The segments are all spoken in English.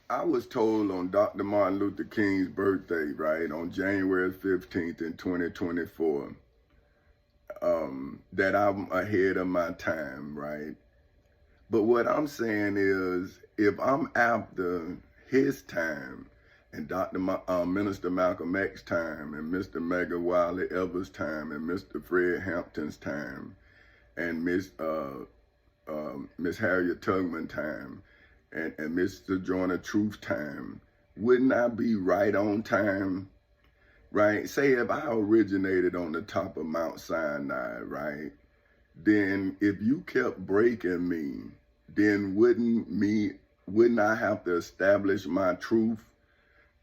I was told on Dr. Martin Luther King's birthday, right, on January 15th in 2024, that I'm ahead of my time, right? But what I'm saying is, if I'm after his time and Minister Malcolm X time and Mr. Medgar Wiley Evers time and Mr. Fred Hampton's time and Miss Harriet Tubman time and Mr. Joyner Truth time, wouldn't I be right on time? Right? Say if I originated on the top of Mount Sinai, right? Then if you kept breaking me, then wouldn't I have to establish my truth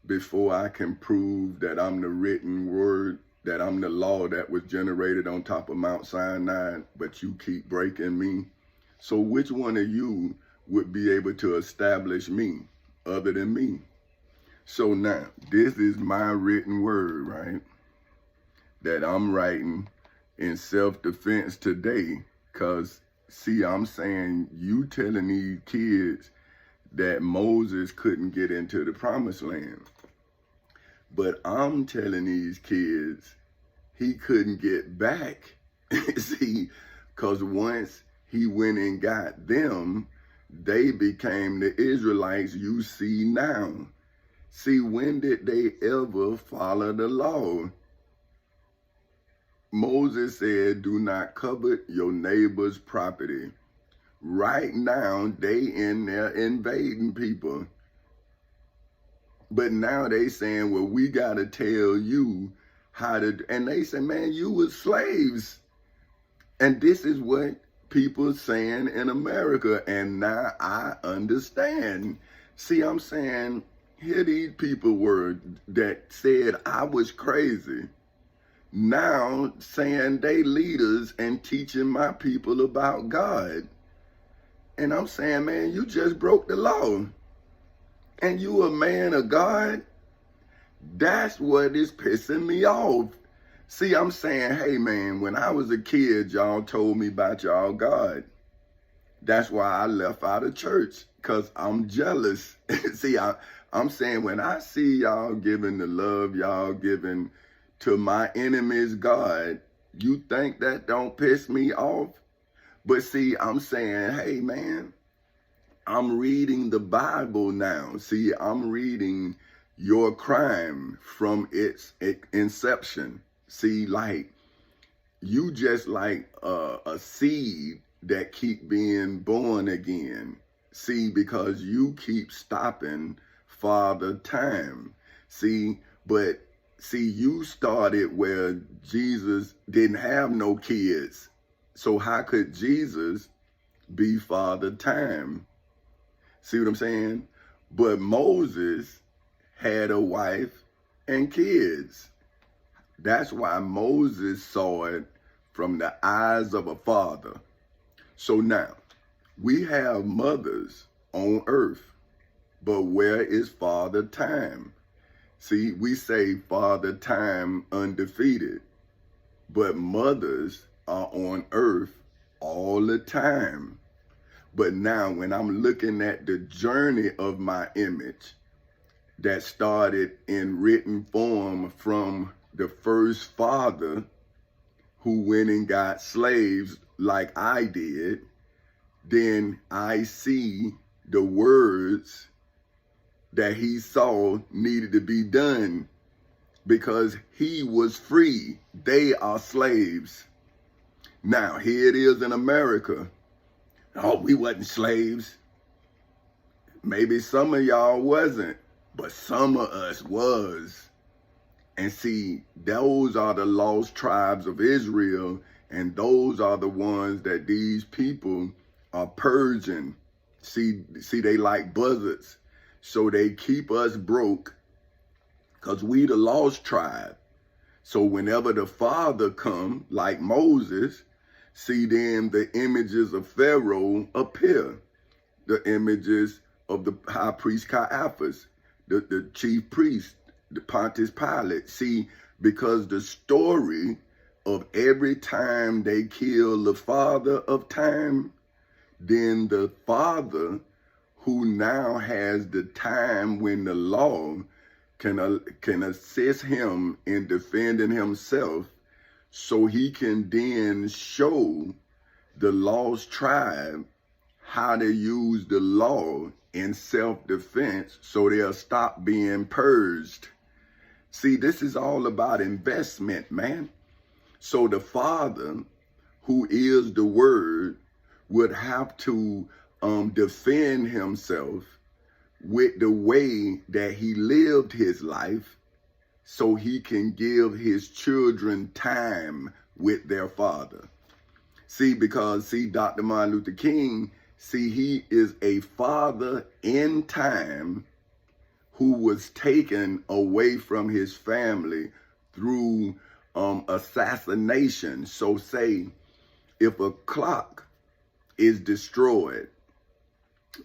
before I can prove that I'm the written word, that I'm the law that was generated on top of Mount Sinai, but you keep breaking me? So which one of you would be able to establish me other than me? So now, this is my written word, right? That I'm writing in self-defense today, because see, I'm saying you telling these kids that Moses couldn't get into the promised land. But I'm telling these kids he couldn't get back. See, because once he went and got them, they became the Israelites you see now. See, when did they ever follow the law? Moses said, do not covet your neighbor's property. Right now, they in there invading people. But now they saying, well, we got to tell you how to, and they say, man, you were slaves. And this is what people saying in America. And now I understand. See, I'm saying, here these people were that said I was crazy, now saying they leaders and teaching my people about God. And I'm saying, man, you just broke the law. And you a man of God? That's what is pissing me off. See, I'm saying, hey, man, when I was a kid, y'all told me about y'all God. That's why I left out of church, because I'm jealous. See, I'm saying, when I see y'all giving the love y'all giving to my enemy's God, you think that don't piss me off? But see, I'm saying, hey, man, I'm reading the Bible now. See, I'm reading your crime from its inception. See, like, you just like a seed that keep being born again. See, because you keep stopping Father time. See, but see, you started where Jesus didn't have no kids. So how could Jesus be Father time? See what I'm saying? But Moses had a wife and kids. That's why Moses saw it from the eyes of a father. So now, we have mothers on earth, but where is Father Time? See, we say Father Time undefeated, but mothers are on earth all the time. But now when I'm looking at the journey of my image that started in written form from the first father who went and got slaves like I did, then I see the words that he saw needed to be done because he was free. They are slaves. Now, here it is in America. Oh, we wasn't slaves. Maybe some of y'all wasn't, but some of us was. And see, those are the lost tribes of Israel, and those are the ones that these people are purging. See, they like buzzards. So they keep us broke because we the lost tribe. So whenever the father come, like Moses, see, then the images of Pharaoh appear. The images of the high priest Caiaphas, the chief priest, the Pontius Pilate. See, because the story of every time they kill the father of time, then the father who now has the time when the law can assist him in defending himself, so he can then show the lost tribe how to use the law in self-defense so they'll stop being purged. See, this is all about investment, man. So the Father, who is the Word, would have to defend himself with the way that he lived his life so he can give his children time with their Father. See, because, Dr. Martin Luther King, he is a father in time who was taken away from his family through assassination. So say, if a clock is destroyed,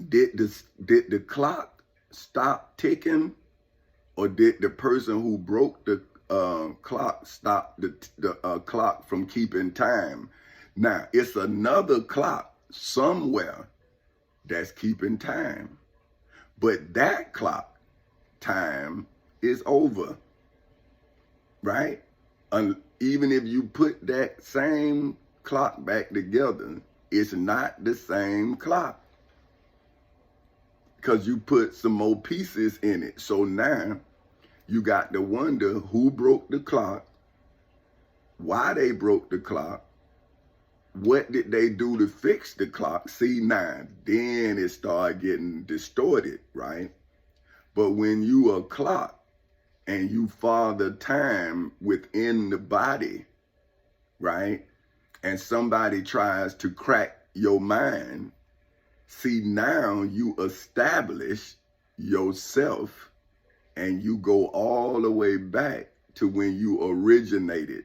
did the clock stop ticking, or did the person who broke the clock stop the clock from keeping time? Now, it's another clock somewhere that's keeping time, but that clock time is over, right? Even if you put that same clock back together, it's not the same clock, because you put some more pieces in it. So now you got to wonder who broke the clock, why they broke the clock, what did they do to fix the clock? See, now, then it started getting distorted, right? But when you a clock and you father time within the body, right? And somebody tries to crack your mind, see, now you establish yourself and you go all the way back to when you originated.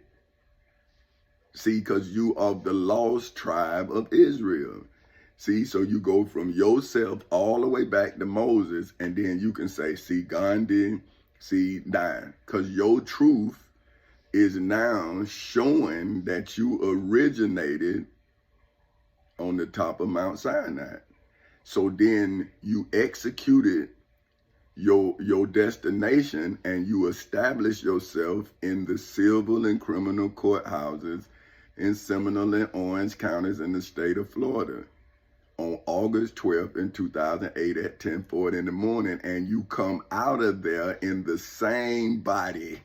See, because you are the lost tribe of Israel. See, so you go from yourself all the way back to Moses, and then you can say, see, Gandhi, see, now, because your truth is now showing that you originated on the top of Mount Sinai. So then you executed your destination, and you establish yourself in the civil and criminal courthouses in Seminole and Orange counties in the state of Florida on August 12th in 2008 at 10:40 in the morning, and you come out of there in the same body.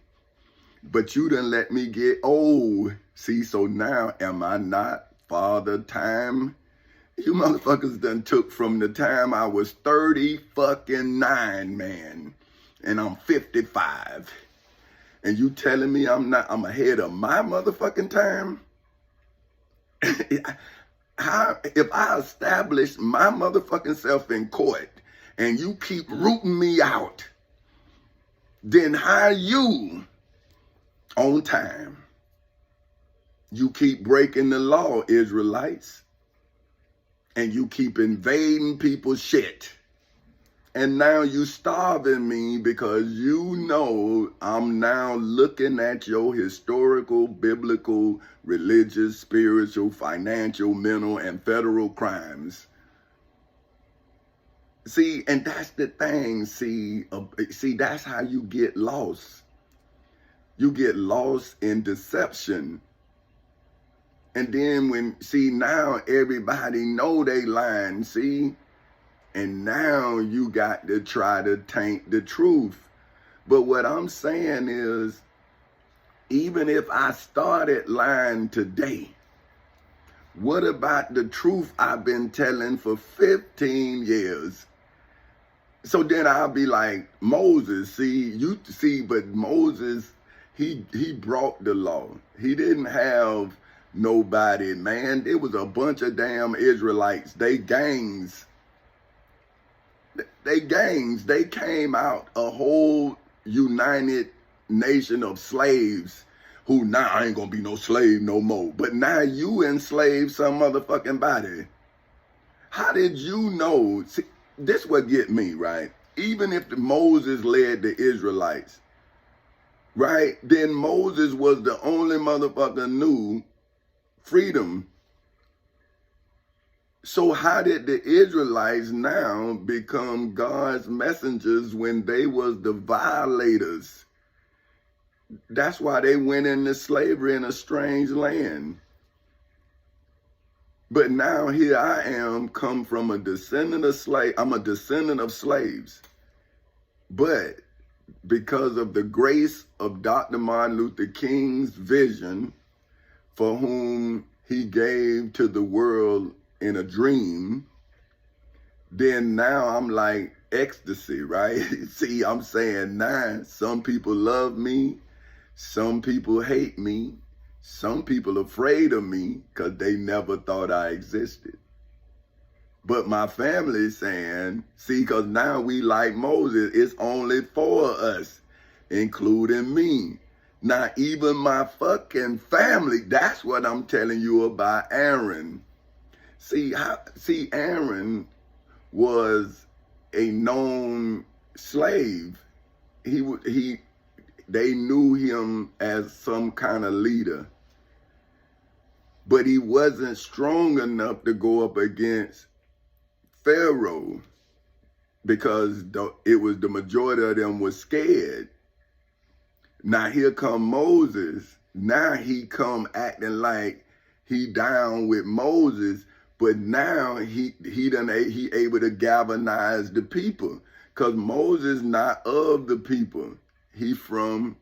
But you done let me get old. See, so now am I not father time? You motherfuckers done took from the time I was 39, man, and I'm 55. And you telling me I'm ahead of my motherfucking time? If I establish my motherfucking self in court and you keep rooting me out, then how are you on time? You keep breaking the law, Israelites, and you keep invading people's shit. And now you starving me because you know I'm now looking at your historical, biblical, religious, spiritual, financial, mental, and federal crimes. See, and that's the thing. See, that's how you get lost. You get lost in deception. And then now everybody know they lying, see? And now you got to try to taint the truth. But what I'm saying is, even if I started lying today, what about the truth I've been telling for 15 years? So then I'll be like, Moses, but Moses, he brought the law. He didn't have nobody, man. It was a bunch of damn Israelites. They gangs. They came out a whole united nation of slaves who now I ain't gonna be no slave no more. But now you enslaved some motherfucking body. How did you know? See, this what get me, right? Even if Moses led the Israelites, right? Then Moses was the only motherfucker knew freedom. So how did the Israelites now become God's messengers when they was the violators? That's why they went into slavery in a strange land. But now here I am, come from a descendant of slave. I'm a descendant of slaves. But because of the grace of Dr. Martin Luther King's vision, for whom he gave to the world in a dream, then now I'm like ecstasy, right? See, I'm saying now, some people love me, some people hate me, some people afraid of me because they never thought I existed. But my family is saying, see, because now we like Moses, it's only for us, including me. Now, even my fucking family, that's what I'm telling you about Aaron. See, Aaron was a known slave. They knew him as some kind of leader, but he wasn't strong enough to go up against Pharaoh because it was the majority of them was scared. Now here come Moses. Now he come acting like he down with Moses, but now he able to galvanize the people, because Moses not of the people. He from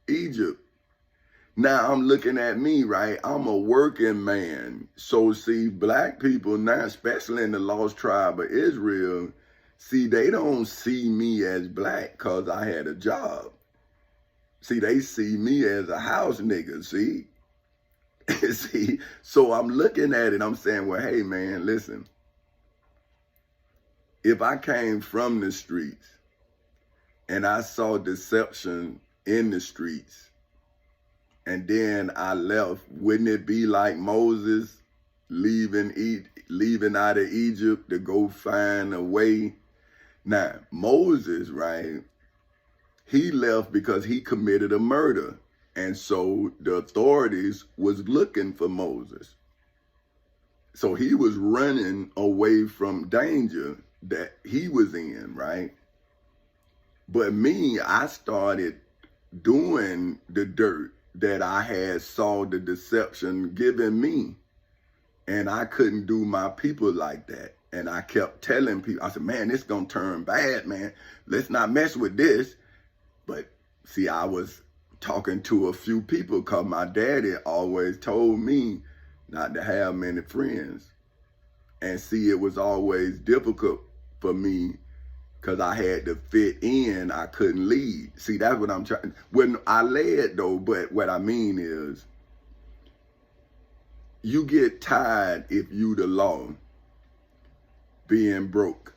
Egypt. Now I'm looking at me, right? I'm a working man. So see, black people now, especially in the lost tribe of Israel, see, they don't see me as black because I had a job. See, they see me as a house nigga, see? See, so I'm looking at it, I'm saying, well, hey man, listen. If I came from the streets and I saw deception in the streets, and then I left, wouldn't it be like Moses leaving out of Egypt to go find a way? Now, Moses, right, he left because he committed a murder. And so the authorities was looking for Moses. So he was running away from danger that he was in, right? But me, I started doing the dirt that I had saw the deception given me. And I couldn't do my people like that. And I kept telling people, I said, man, it's gonna turn bad, man. Let's not mess with this. But see, I was talking to a few people because my daddy always told me not to have many friends. And see, it was always difficult for me because I had to fit in, I couldn't lead. See, that's what I'm trying. When I led though, but what I mean is, you get tired if you the law being broke.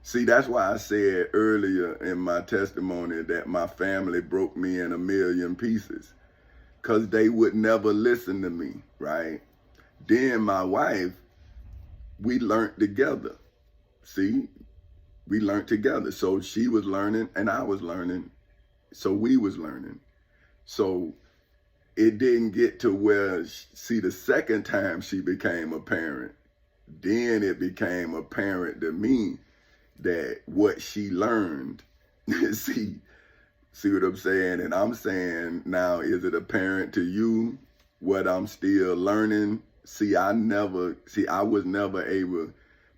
See, that's why I said earlier in my testimony that my family broke me in a million pieces, because they would never listen to me, right? Then my wife, we learned together. See, we learned together. So she was learning and I was learning. So we was learning. So it didn't get to where, see, the second time she became a parent, then it became apparent to me that what she learned, see what I'm saying? And I'm saying now, is it apparent to you what I'm still learning? See, I was never able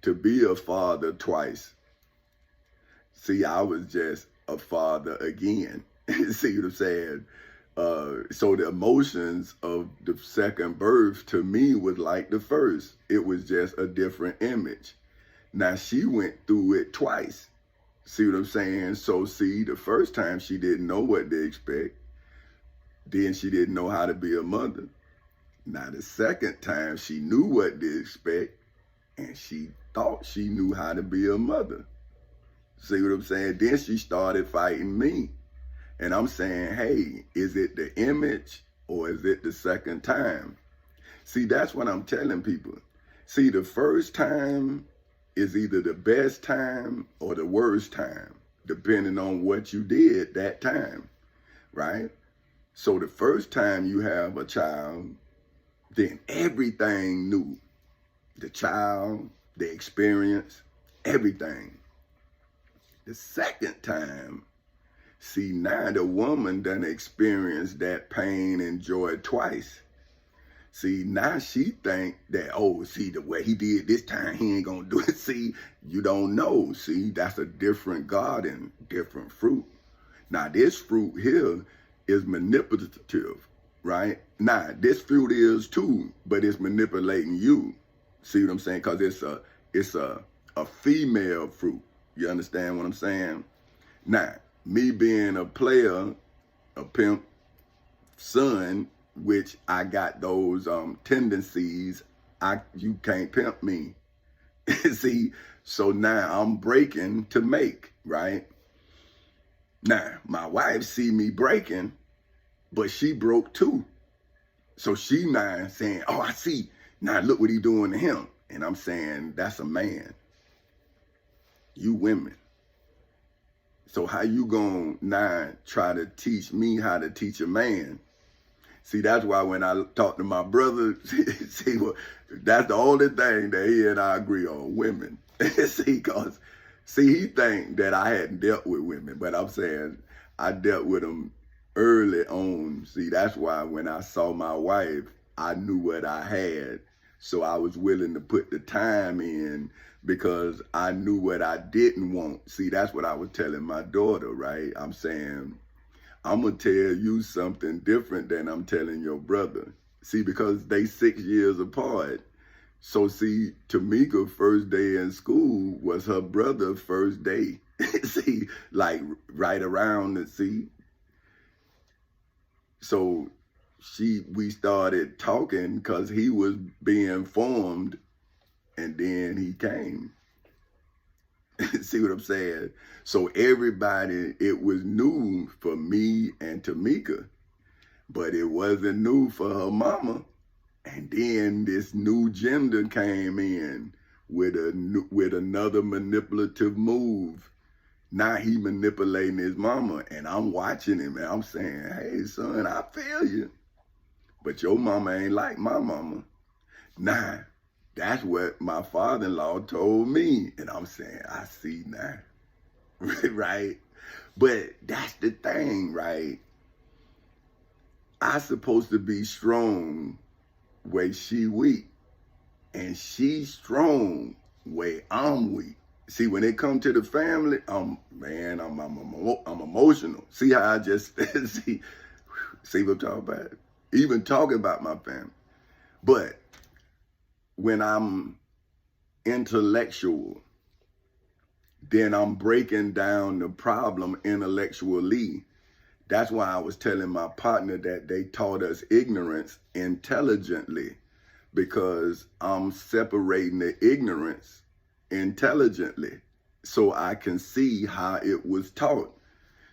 to be a father twice. See, I was just a father again. See what I'm saying? So the emotions of the second birth to me was like the first. It was just a different image. Now she went through it twice. See what I'm saying? So see, the first time she didn't know what to expect. Then she didn't know how to be a mother. Now the second time she knew what to expect and she thought she knew how to be a mother. See what I'm saying? Then she started fighting me. And I'm saying, hey, is it the image or is it the second time? See, that's what I'm telling people. See, the first time is either the best time or the worst time, depending on what you did that time, right? So the first time you have a child, then everything new. the child, the experience, everything. The second time, see, now the woman done experienced that pain and joy twice. See, now she think that, oh, see, the way he did this time, he ain't gonna do it. See, you don't know. See, that's a different garden, different fruit. Now, this fruit here is manipulative, right? Now, this fruit is too, but it's manipulating you. See what I'm saying? Because it's a female fruit. You understand what I'm saying? Now, me being a player, a pimp, son, which I got those tendencies, you can't pimp me. See, so now I'm breaking to make, right? Now, my wife see me breaking, but she broke too. So she now saying, oh, I see. Now look what he doing to him. And I'm saying, that's a man. You women. So how you gonna now try to teach me how to teach a man? See, that's why when I talk to my brother, see, well, that's the only thing that he and I agree on, women. See, cause he think that I hadn't dealt with women, but I'm saying I dealt with them early on. See, that's why when I saw my wife, I knew what I had. So I was willing to put the time in because I knew what I didn't want. See, that's what I was telling my daughter, right? I'm saying, I'm going to tell you something different than I'm telling your brother. See, because they 6 years apart. So see, Tamika first day in school was her brother's first day. See, like right around the see. So we started talking because he was being formed and then he came. See what I'm saying? So everybody, it was new for me and Tamika, but it wasn't new for her mama. And then this new gender came in with another manipulative move. Now he manipulating his mama, and I'm watching him, and I'm saying, hey, son, I feel you. But your mama ain't like my mama. Nah, that's what my father-in-law told me. And I'm saying, I see now, right? But that's the thing, right? I supposed to be strong way she weak. And she's strong way I'm weak. See, when it comes to the family, I'm emotional. See how I just, see what I'm talking about? Even talking about my family. But when I'm intellectual, then I'm breaking down the problem intellectually. That's why I was telling my partner that they taught us ignorance intelligently, because I'm separating the ignorance intelligently so I can see how it was taught.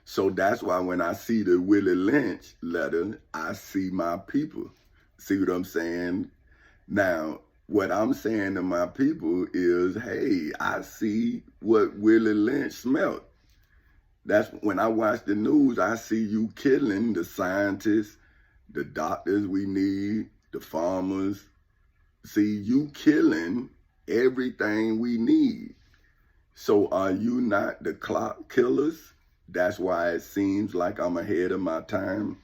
So that's why when I see the Willie Lynch letter, I see my people. See what I'm saying? Now, what I'm saying to my people is, hey, I see what Willie Lynch smelt. That's when I watch the news, I see you killing the scientists, the doctors we need, the farmers. See, you killing everything we need. So are you not the clock killers? That's why it seems like I'm ahead of my time.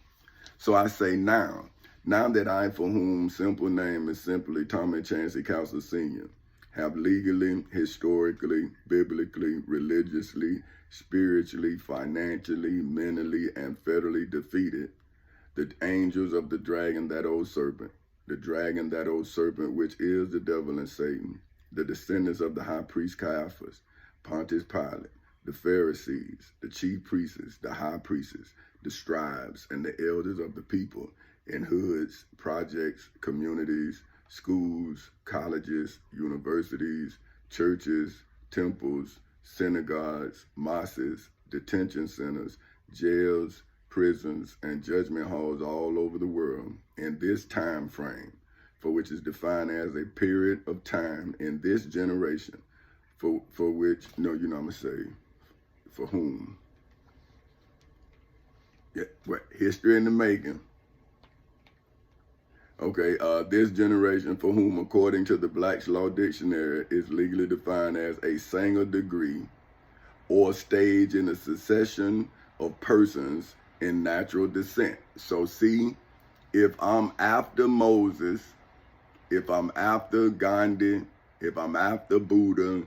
So I say now that I, for whom simple name is simply Tommy Chancey Counselor Sr., have legally, historically, biblically, religiously, spiritually, financially, mentally, and federally defeated the angels of the dragon, that old serpent, which is the devil and Satan, the descendants of the high priest Caiaphas, Pontius Pilate, the Pharisees, the chief priests, the high priests, the scribes, and the elders of the people in hoods, projects, communities, schools, colleges, universities, churches, temples, synagogues, mosques, detention centers, jails, prisons, and judgment halls all over the world in this time frame, for which is defined as a period of time in this generation, for which, I'm gonna say, for whom? Yeah, what, history in the making. Okay, this generation for whom, according to the Black's Law Dictionary, is legally defined as a single degree or stage in a succession of persons in natural descent. So see, if I'm after Moses, if I'm after Gandhi, if I'm after Buddha,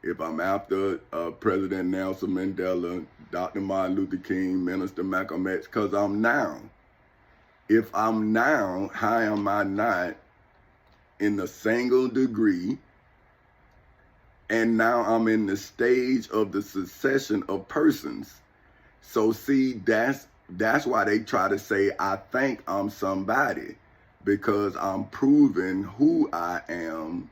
if I'm after President Nelson Mandela, Dr. Martin Luther King, Minister Malcolm X, because I'm now. If I'm now, how am I not in the single degree? And now I'm in the stage of the succession of persons. So see, that's why they try to say, I think I'm somebody, because I'm proving who I am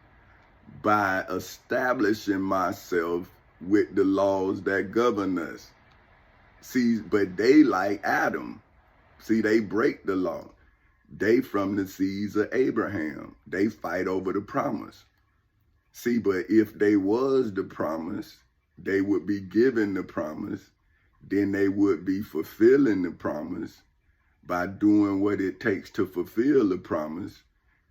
by establishing myself with the laws that govern us. See, but they like Adam. See, they break the law. They from the seeds of Abraham. They fight over the promise. See, but if they was the promise, they would be given the promise. Then they would be fulfilling the promise by doing what it takes to fulfill the promise.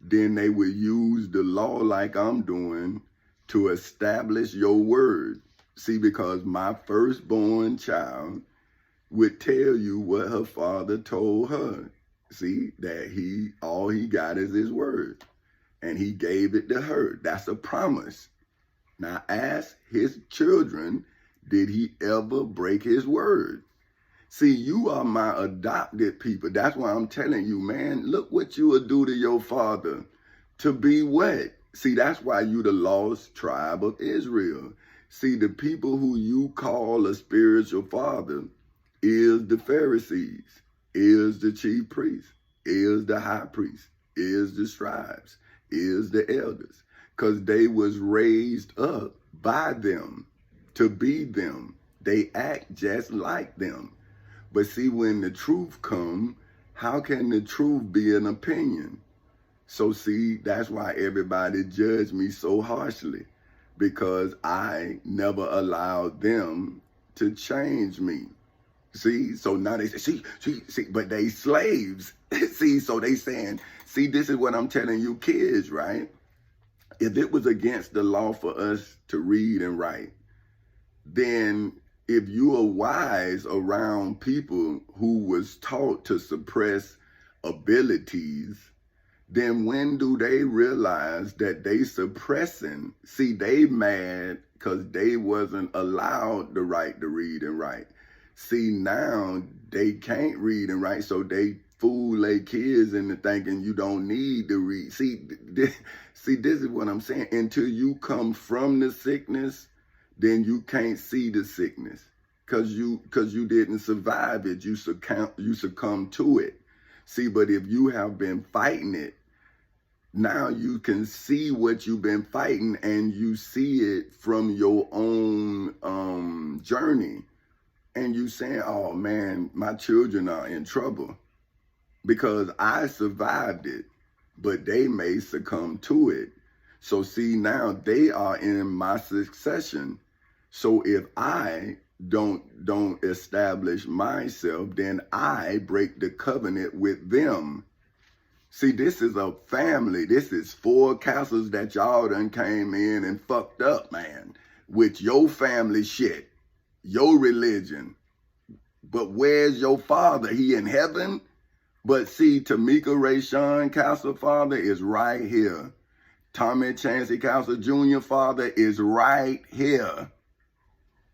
Then they would use the law like I'm doing to establish your word. See, because my firstborn child would tell you what her father told her. See, that all he got is his word. And he gave it to her. That's a promise. Now ask his children, did he ever break his word? See, you are my adopted people. That's why I'm telling you, man, look what you will do to your father. To be what? See, that's why you the lost tribe of Israel. See, the people who you call a spiritual father is the Pharisees, is the chief priest, is the high priest, is the scribes, is the elders. Because they was raised up by them to be them. They act just like them. But see, when the truth comes, how can the truth be an opinion? So see, that's why everybody judged me so harshly, because I never allowed them to change me. See, so now they say, see, but they slaves. See, so they saying, see, this is what I'm telling you kids, right? If it was against the law for us to read and write, then if you are wise around people who was taught to suppress abilities, then when do they realize that they suppressing? See, they mad because they wasn't allowed the right to read and write. See, now they can't read and write, so they fool their kids into thinking you don't need to read. See, this is what I'm saying. Until you come from the sickness, then you can't see the sickness, because you didn't survive it. You succumb to it. See, but if you have been fighting it, now you can see what you've been fighting, and you see it from your own journey. And you saying, oh man, my children are in trouble because I survived it, but they may succumb to it. So see, now they are in my succession. So if I don't establish myself, then I break the covenant with them. See, this is a family. This is 4 castles that y'all done came in and fucked up, man, with your family shit, your religion. But where's your father? He in heaven? But see, Tamika Rayshawn Castle father is right here. Tommy Chancey Castle Jr. father is right here.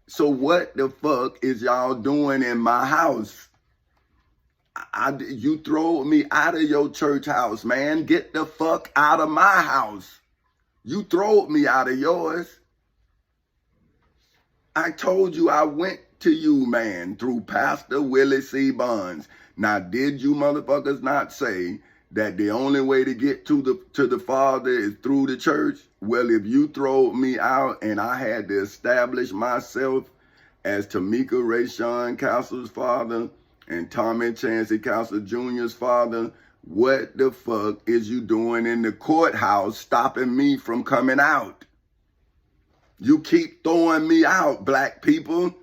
So what the fuck is y'all doing in my house? You throw me out of your church house, man. Get the fuck out of my house. You throwed me out of yours. I told you I went to you, man, through Pastor Willie C. Bonds. Now, did you motherfuckers not say that the only way to get to the Father is through the church? Well, if you throw me out and I had to establish myself as Tamika Rayshawn Castle's father and Tommy Chancey Castle Jr.'s father, what the fuck is you doing in the courthouse stopping me from coming out? You keep throwing me out, black people.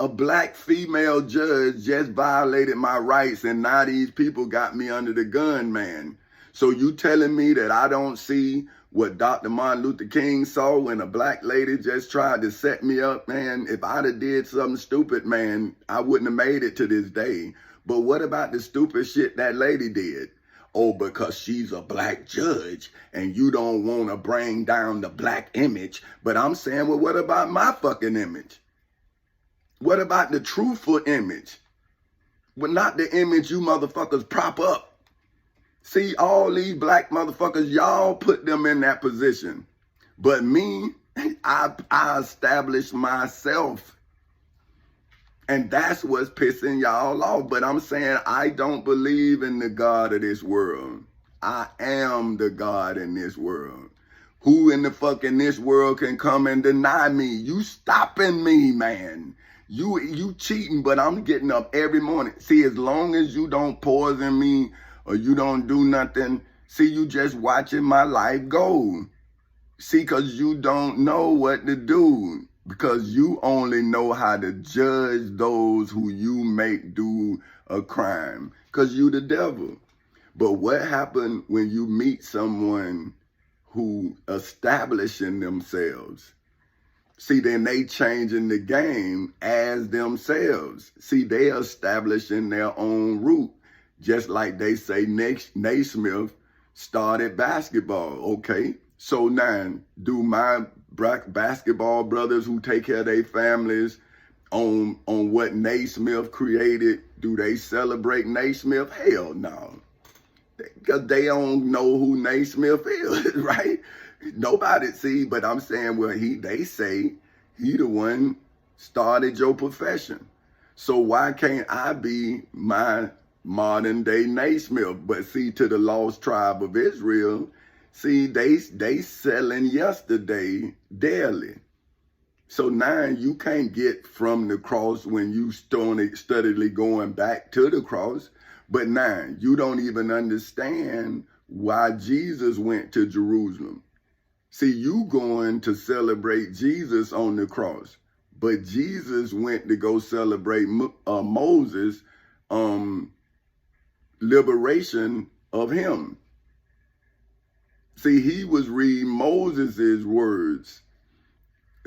A black female judge just violated my rights, and now these people got me under the gun, man. So you telling me that I don't see what Dr. Martin Luther King saw when a black lady just tried to set me up, man? If I'd have did something stupid, man, I wouldn't have made it to this day. But what about the stupid shit that lady did? Oh, because she's a black judge and you don't want to bring down the black image. But I'm saying, well, what about my fucking image? What about the truthful image? But not the image you motherfuckers prop up. See, all these black motherfuckers, y'all put them in that position. But me, I established myself. And that's what's pissing y'all off. But I'm saying I don't believe in the God of this world. I am the God in this world. Who in the fucking this world can come and deny me? You stopping me, man. You cheating, but I'm getting up every morning. See, as long as you don't poison me or you don't do nothing, see, you just watching my life go. See, because you don't know what to do. Because you only know how to judge those who you make do a crime. Because you the devil. But what happened when you meet someone who establishing themselves? See, then they changing the game as themselves. See, they establishing their own route. Just like they say Naismith started basketball, okay? So now, do my basketball brothers who take care of their families on what Naismith created, do they celebrate Naismith? Hell no. Because they don't know who Naismith is, right? Nobody see, but I'm saying, well, they say he the one started your profession. So why can't I be my modern day Naismith? But see, to the lost tribe of Israel, see, they selling yesterday daily. So now you can't get from the cross when you steadily going back to the cross. But now you don't even understand why Jesus went to Jerusalem. See, you going to celebrate Jesus on the cross, but Jesus went to go celebrate Moses' liberation of him. See, he was reading Moses' words.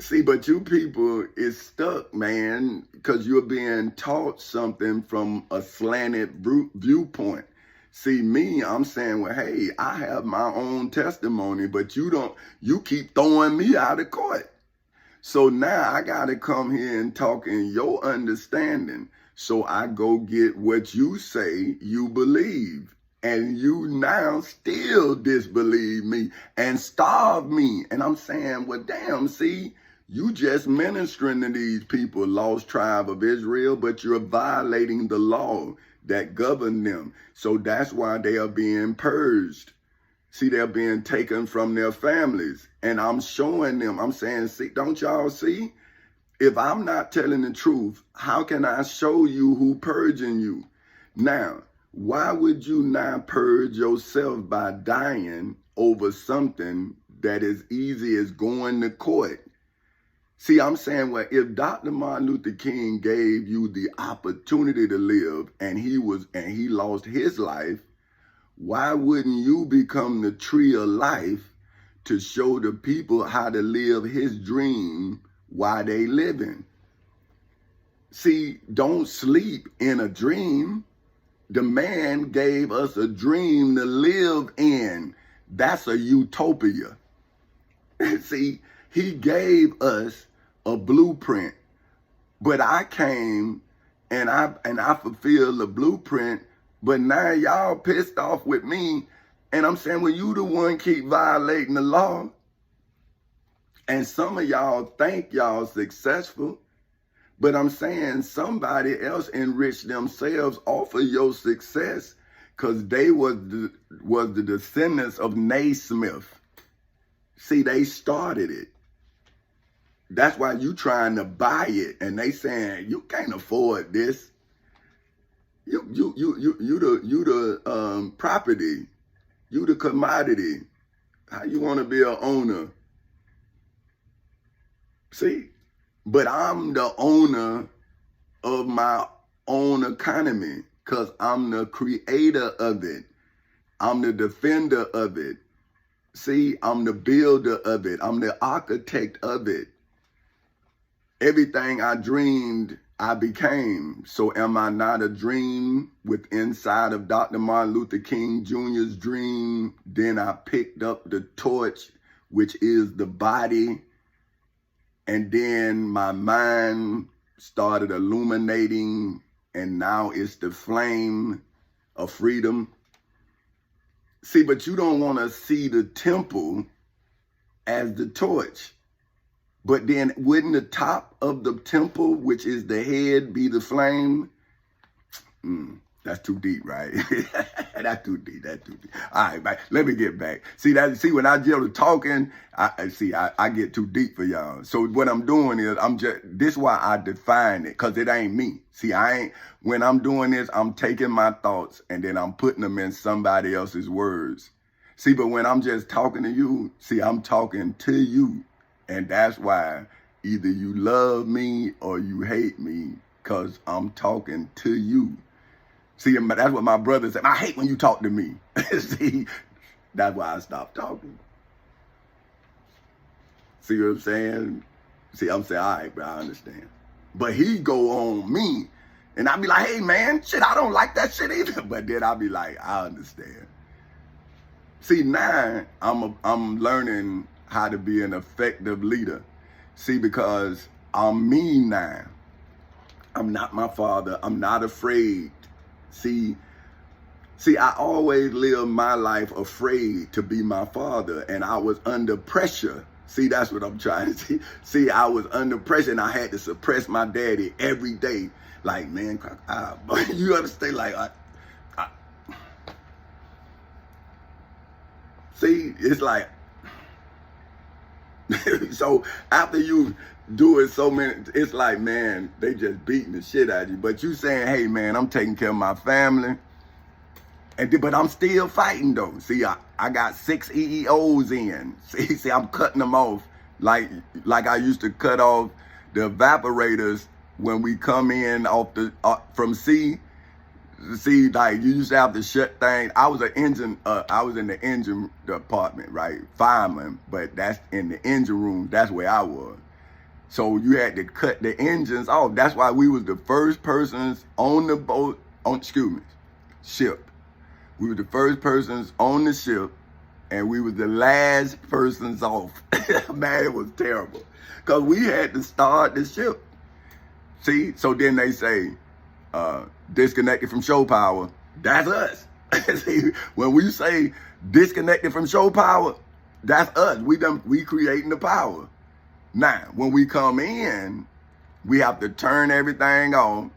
See, but you people is stuck, man, because you're being taught something from a slanted viewpoint. See, me, I'm saying, well, hey, I have my own testimony, but you keep throwing me out of court. So now I got to come here and talk in your understanding. So I go get what you say you believe. And you now still disbelieve me and starve me. And I'm saying, well, damn, see, you just ministering to these people, lost tribe of Israel, but you're violating the law that govern them. So that's why they are being purged. See, they're being taken from their families. And I'm showing them, I'm saying, see, don't y'all see? If I'm not telling the truth, how can I show you who purging you? Now, why would you not purge yourself by dying over something that is easy as going to court? See, I'm saying, well, if Dr. Martin Luther King gave you the opportunity to live and he lost his life, why wouldn't you become the tree of life to show the people how to live his dream while they living? See, don't sleep in a dream. The man gave us a dream to live in. That's a utopia. See, he gave us a blueprint, but I came and I fulfilled the blueprint, but now y'all pissed off with me. And I'm saying, well, you the one keep violating the law. And some of y'all think y'all successful, but I'm saying somebody else enriched themselves off of your success because they was the descendants of Naismith. See, they started it. That's why you trying to buy it, and they saying you can't afford this. You the property, you the commodity. How you want to be an owner? See, but I'm the owner of my own economy because I'm the creator of it. I'm the defender of it. See, I'm the builder of it. I'm the architect of it. Everything I dreamed, I became. So am I not a dream with inside of Dr. Martin Luther King Jr.'s dream? Then I picked up the torch, which is the body. And then my mind started illuminating, and now it's the flame of freedom. See, but you don't want to see the temple as the torch. But then wouldn't the top of the temple, which is the head, be the flame? That's too deep, right? That's too deep. All right, man, let me get back. See, when I get to talking, I get too deep for y'all. So what I'm doing is, this is why I define it, because it ain't me. See, when I'm doing this, I'm taking my thoughts and then I'm putting them in somebody else's words. See, but when I'm just talking to you, see, I'm talking to you. And that's why either you love me or you hate me, because I'm talking to you. See, that's what my brother said. I hate when you talk to me. See, that's why I stopped talking. See what I'm saying? See, I'm saying, all right, bro, I understand. But he go on me, and I be like, hey, man, shit, I don't like that shit either. But then I be like, I understand. See, now I'm learning how to be an effective leader. See, because I'm me now. I'm not my father. I'm not afraid. See, I always lived my life afraid to be my father, and I was under pressure. See, that's what I'm trying to see. See, I was under pressure, and I had to suppress my daddy every day. Like, man, you understand? Like, see, it's like, so after you do it so many, it's like, man, they just beating the shit out of you. But you saying, hey, man, I'm taking care of my family. But I'm still fighting, though. See, I got 6 EEOs in. See, I'm cutting them off like I used to cut off the evaporators when we come in from sea. See, like, you used to have to shut things. I was in the engine department, right? Fireman, but that's in the engine room. That's where I was. So you had to cut the engines off. That's why we was the first persons on the boat, ship. We were the first persons on the ship, and we were the last persons off. Man, it was terrible. Because we had to start the ship. See, so then they say, disconnected from shore power, that's us. See, when we say disconnected from shore power, that's us. We creating the power. Now, when we come in, we have to turn everything on,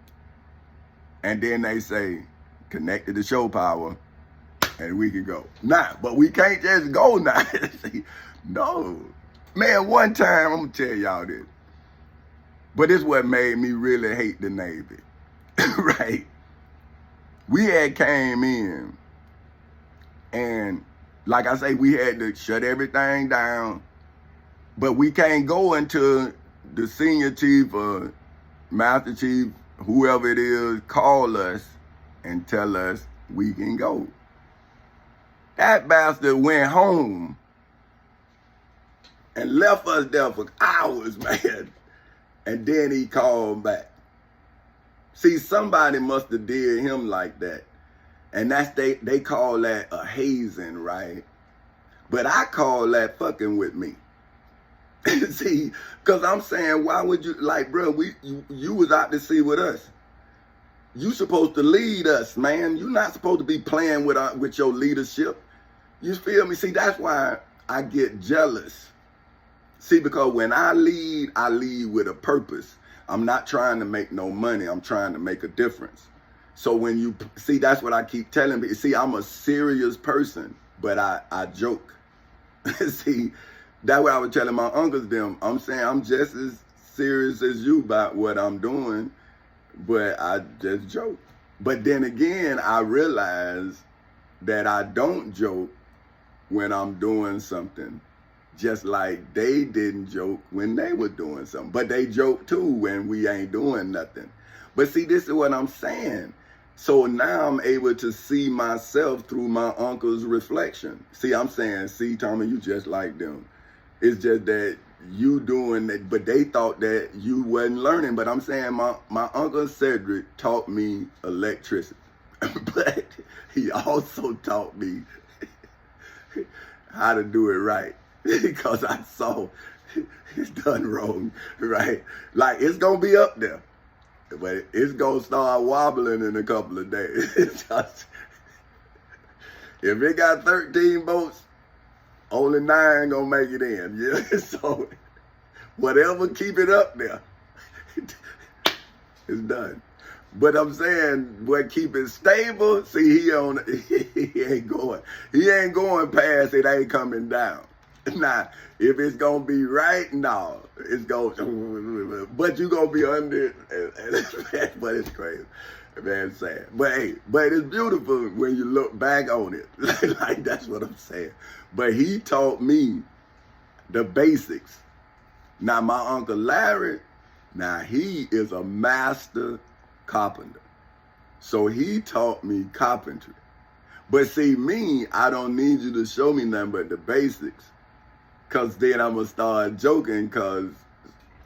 and then they say connected to shore power, and we can go. Now, but we can't just go now. See, no. Man, one time, I'm gonna tell y'all this. But this is what made me really hate the Navy. Right? We had came in, and like I say, we had to shut everything down, but we can't go until the senior chief or master chief, whoever it is, call us and tell us we can go. That bastard went home and left us there for hours, man. And then he called back. See, somebody must have did him like that. And they call that a hazing, right? But I call that fucking with me. See, because I'm saying, why would you, like, bro, you was out to sea with us. You supposed to lead us, man. You're not supposed to be playing with your leadership. You feel me? See, that's why I get jealous. See, because when I lead with a purpose. I'm not trying to make no money. I'm trying to make a difference. So when you see, that's what I keep telling people. See, I'm a serious person, but I joke. See, that's what I was telling my uncles them. I'm saying I'm just as serious as you about what I'm doing, but I just joke. But then again, I realize that I don't joke when I'm doing something. Just like they didn't joke when they were doing something. But they joke too when we ain't doing nothing. But see, this is what I'm saying. So now I'm able to see myself through my uncle's reflection. See, I'm saying, see, Tommy, you just like them. It's just that you doing that, but they thought that you wasn't learning. But I'm saying my Uncle Cedric taught me electricity. But he also taught me how to do it right. Because I saw it's done wrong, right? Like, it's going to be up there. But it's going to start wobbling in a couple of days. Just, if it got 13 boats, only 9 gonna make it in. Yeah, so whatever keep it up there, it's done. But I'm saying, what keep it stable? See, he ain't going. He ain't going past it. Ain't coming down. Now, if it's gonna be right, no, it's going. But you gonna be under it. But it's crazy. Man, sad. But hey, but it's beautiful when you look back on it. Like, that's what I'm saying. But he taught me the basics. Now, my Uncle Larry, now he is a master carpenter. So he taught me carpentry. But see, me, I don't need you to show me nothing but the basics. Because then I'm going to start joking because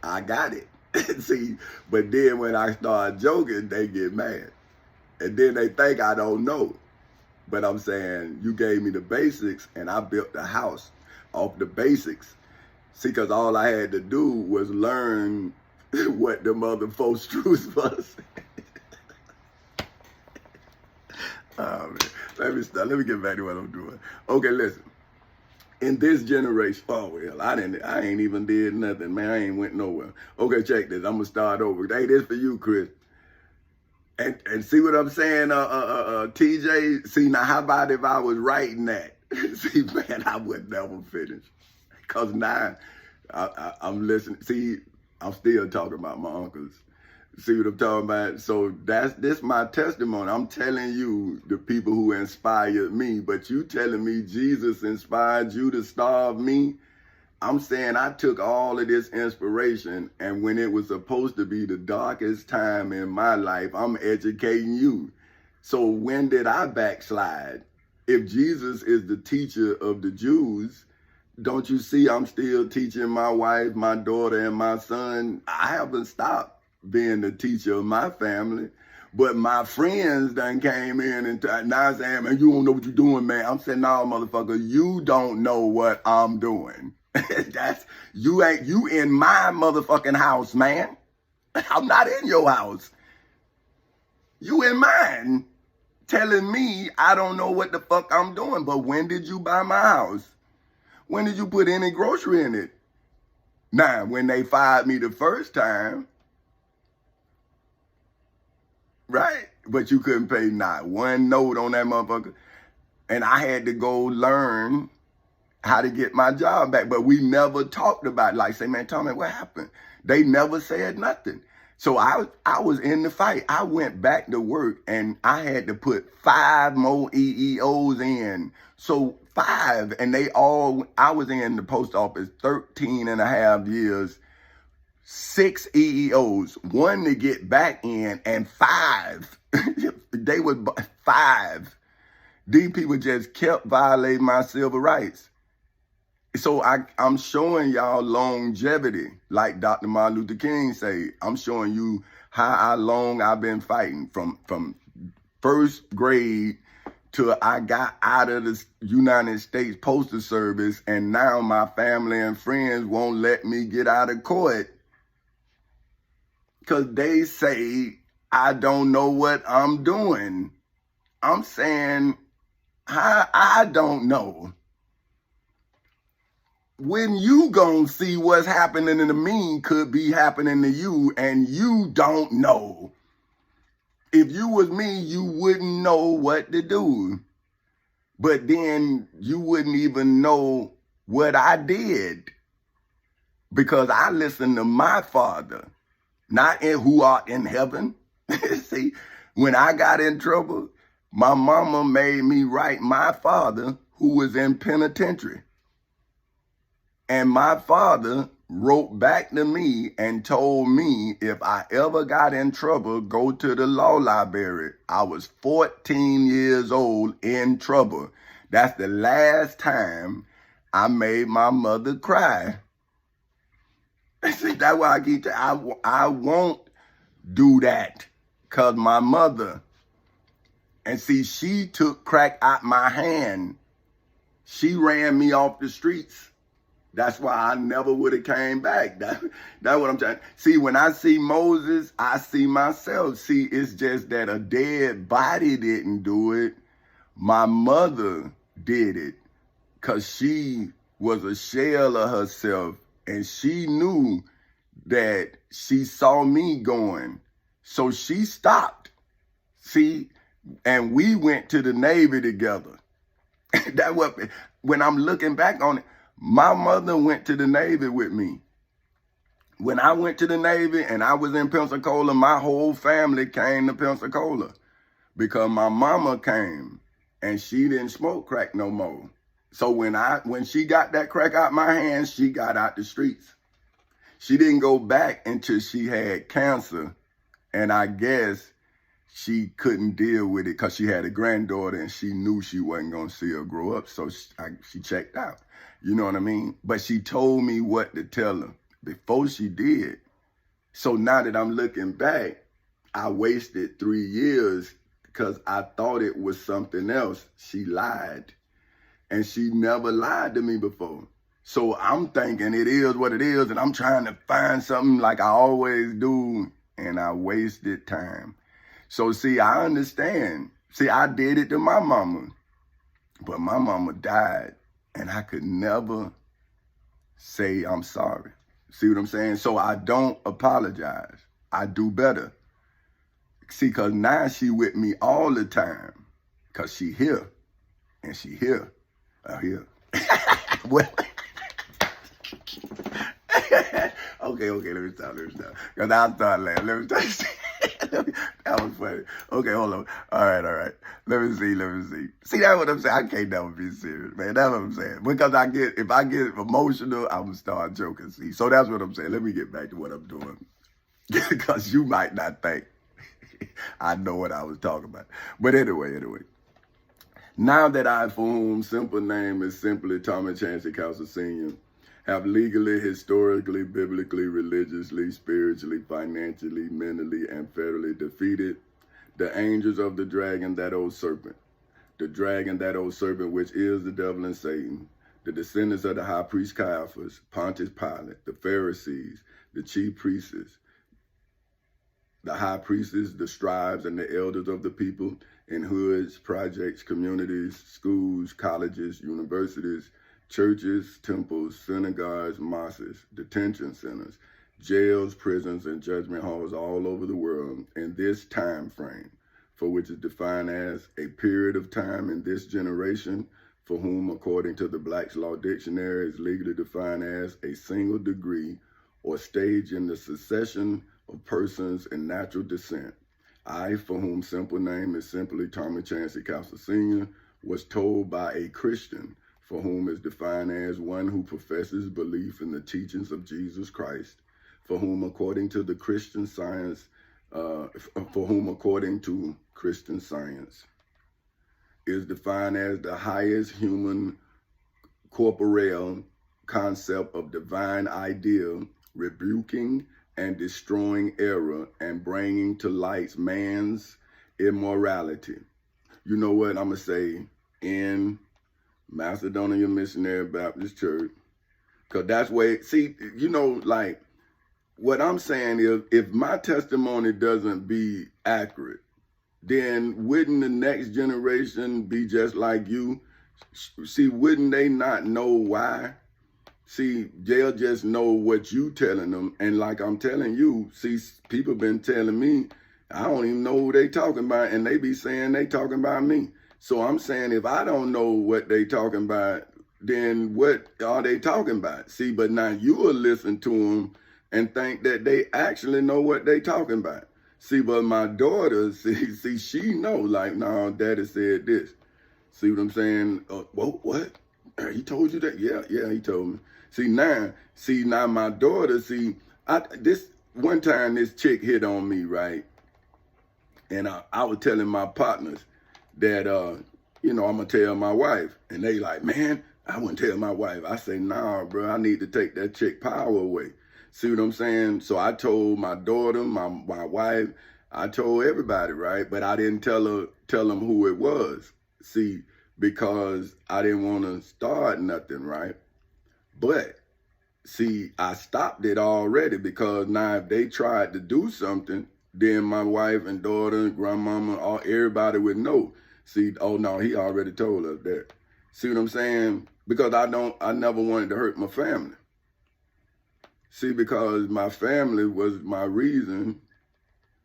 I got it. See, but then when I start joking, they get mad. And then they think I don't know. But I'm saying, you gave me the basics, and I built the house off the basics. See, because all I had to do was learn what the mother folks' truth was. Oh, man. Let me stop. Let me get back to what I'm doing. Okay, listen. In this generation, oh well, I ain't even did nothing, man. I ain't went nowhere. Okay, check this. I'm gonna start over. Hey, this for you, Chris. And see what I'm saying, TJ? See, now how about if I was writing that? See, man, I would never finish. Cause now I'm listening. See, I'm still talking about my uncles. See what I'm talking about? So this my testimony. I'm telling you the people who inspired me, but you telling me Jesus inspired you to starve me. I'm saying I took all of this inspiration, and when it was supposed to be the darkest time in my life, I'm educating you. So when did I backslide? If Jesus is the teacher of the Jews, don't you see I'm still teaching my wife, my daughter, and my son? I haven't stopped being the teacher of my family. But my friends done came in and now saying, man, you don't know what you're doing, man. I'm saying, no, motherfucker, you don't know what I'm doing. That's you in my motherfucking house, man. I'm not in your house. You in mine, telling me I don't know what the fuck I'm doing. But when did you buy my house? When did you put any grocery in it? Now, when they fired me the first time, right? But you couldn't pay not one note on that motherfucker. And I had to go learn how to get my job back. But we never talked about it. Like, say, man, Tommy, what happened? They never said nothing. So I was in the fight. I went back to work, and I had to put 5 more EEOs in. So 5, and I was in the post office 13 and a half years, 6 EEOs, 1 to get back in, and 5. They would 5. These people just kept violating my civil rights. So I'm showing y'all longevity, like Dr. Martin Luther King say. I'm showing you how long I've been fighting from first grade till I got out of the United States Postal Service, and now my family and friends won't let me get out of court because they say I don't know what I'm doing. I'm saying, I don't know. When you gonna see what's happening to me could be happening to you, and you don't know. If you was me, you wouldn't know what to do. But then you wouldn't even know what I did, because I listened to my Father, not in who art in heaven. See, when I got in trouble, my mama made me write my father who was in penitentiary. And my father wrote back to me and told me if I ever got in trouble, go to the law library. I was 14 years old in trouble. That's the last time I made my mother cry. See, that's why I keep telling I won't do that, because my mother, and see, she took crack out my hand. She ran me off the streets. That's why I never would have came back. That's what I'm trying. See, when I see Moses, I see myself. See, it's just that a dead body didn't do it. My mother did it, because she was a shell of herself, and she knew that she saw me going. So she stopped. See, and we went to the Navy together. That what, when I'm looking back on it, my mother went to the Navy with me. When I went to the Navy and I was in Pensacola, my whole family came to Pensacola because my mama came and she didn't smoke crack no more. So when she got that crack out my hands, she got out the streets. She didn't go back until she had cancer. And I guess she couldn't deal with it because she had a granddaughter and she knew she wasn't going to see her grow up. So she checked out. You know what I mean? But she told me what to tell her before she did. So now that I'm looking back, I wasted 3 years because I thought it was something else. She lied. And she never lied to me before. So I'm thinking it is what it is, and I'm trying to find something like I always do, and I wasted time. So see, I understand. See, I did it to my mama, but my mama died, and I could never say I'm sorry. See what I'm saying? So I don't apologize. I do better. See, because now she with me all the time, because she here, and she here. Here. Well, okay, let me stop. Because I'll start laughing. Let me stop. That was funny. Okay, hold on. All right. Let me see. See, that's what I'm saying. I can't never be serious, man. That's what I'm saying. Because if I get emotional, I'm going to start joking. See, so that's what I'm saying. Let me get back to what I'm doing. Because you might not think I know what I was talking about. But anyway. Now that I, for whom simple name is simply Thomas Chancey Council Sr., have legally, historically, biblically, religiously, spiritually, financially, mentally, and federally defeated the angels of the dragon, that old serpent. The dragon, that old serpent, which is the devil and Satan, the descendants of the high priest Caiaphas, Pontius Pilate, the Pharisees, the chief priests, the high priests, the scribes, and the elders of the people in hoods, projects, communities, schools, colleges, universities, churches, temples, synagogues, mosques, detention centers, jails, prisons, and judgment halls all over the world in this time frame, for which is defined as a period of time in this generation, for whom, according to the Black's Law Dictionary, is legally defined as a single degree or stage in the succession of persons in natural descent. I, for whom simple name is simply Thomas Chancey Council Sr., was told by a Christian, for whom is defined as one who professes belief in the teachings of Jesus Christ, for whom according to Christian Science is defined as the highest human corporeal concept of divine ideal, rebuking and destroying error and bringing to light man's immorality. You know what I'm going to say in Macedonia Missionary Baptist Church? Because that's where, see, you know, like, what I'm saying is, if my testimony doesn't be accurate, then wouldn't the next generation be just like you? See, wouldn't they not know why? See, they'll just know what you telling them. And like I'm telling you, see, people been telling me, I don't even know who they talking about, and they be saying they talking about me. So I'm saying, if I don't know what they talking about, then what are they talking about? See, but now you will listen to them and think that they actually know what they talking about. See, but my daughter, see, she know, like, no, daddy said this. See what I'm saying? What? He told you that? Yeah, he told me. See now my daughter, this one time this chick hit on me, right? And I was telling my partners that, I'm going to tell my wife. And they like, man, I wouldn't tell my wife. I say, nah, bro, I need to take that chick power away. See what I'm saying? So I told my daughter, my wife, I told everybody, right? But I didn't tell them who it was. See, because I didn't want to start nothing, right? But see, I stopped it already because now if they tried to do something, then my wife and daughter and grandmama, everybody would know. See, oh no, he already told us that. See what I'm saying? Because I never wanted to hurt my family. See, because my family was my reason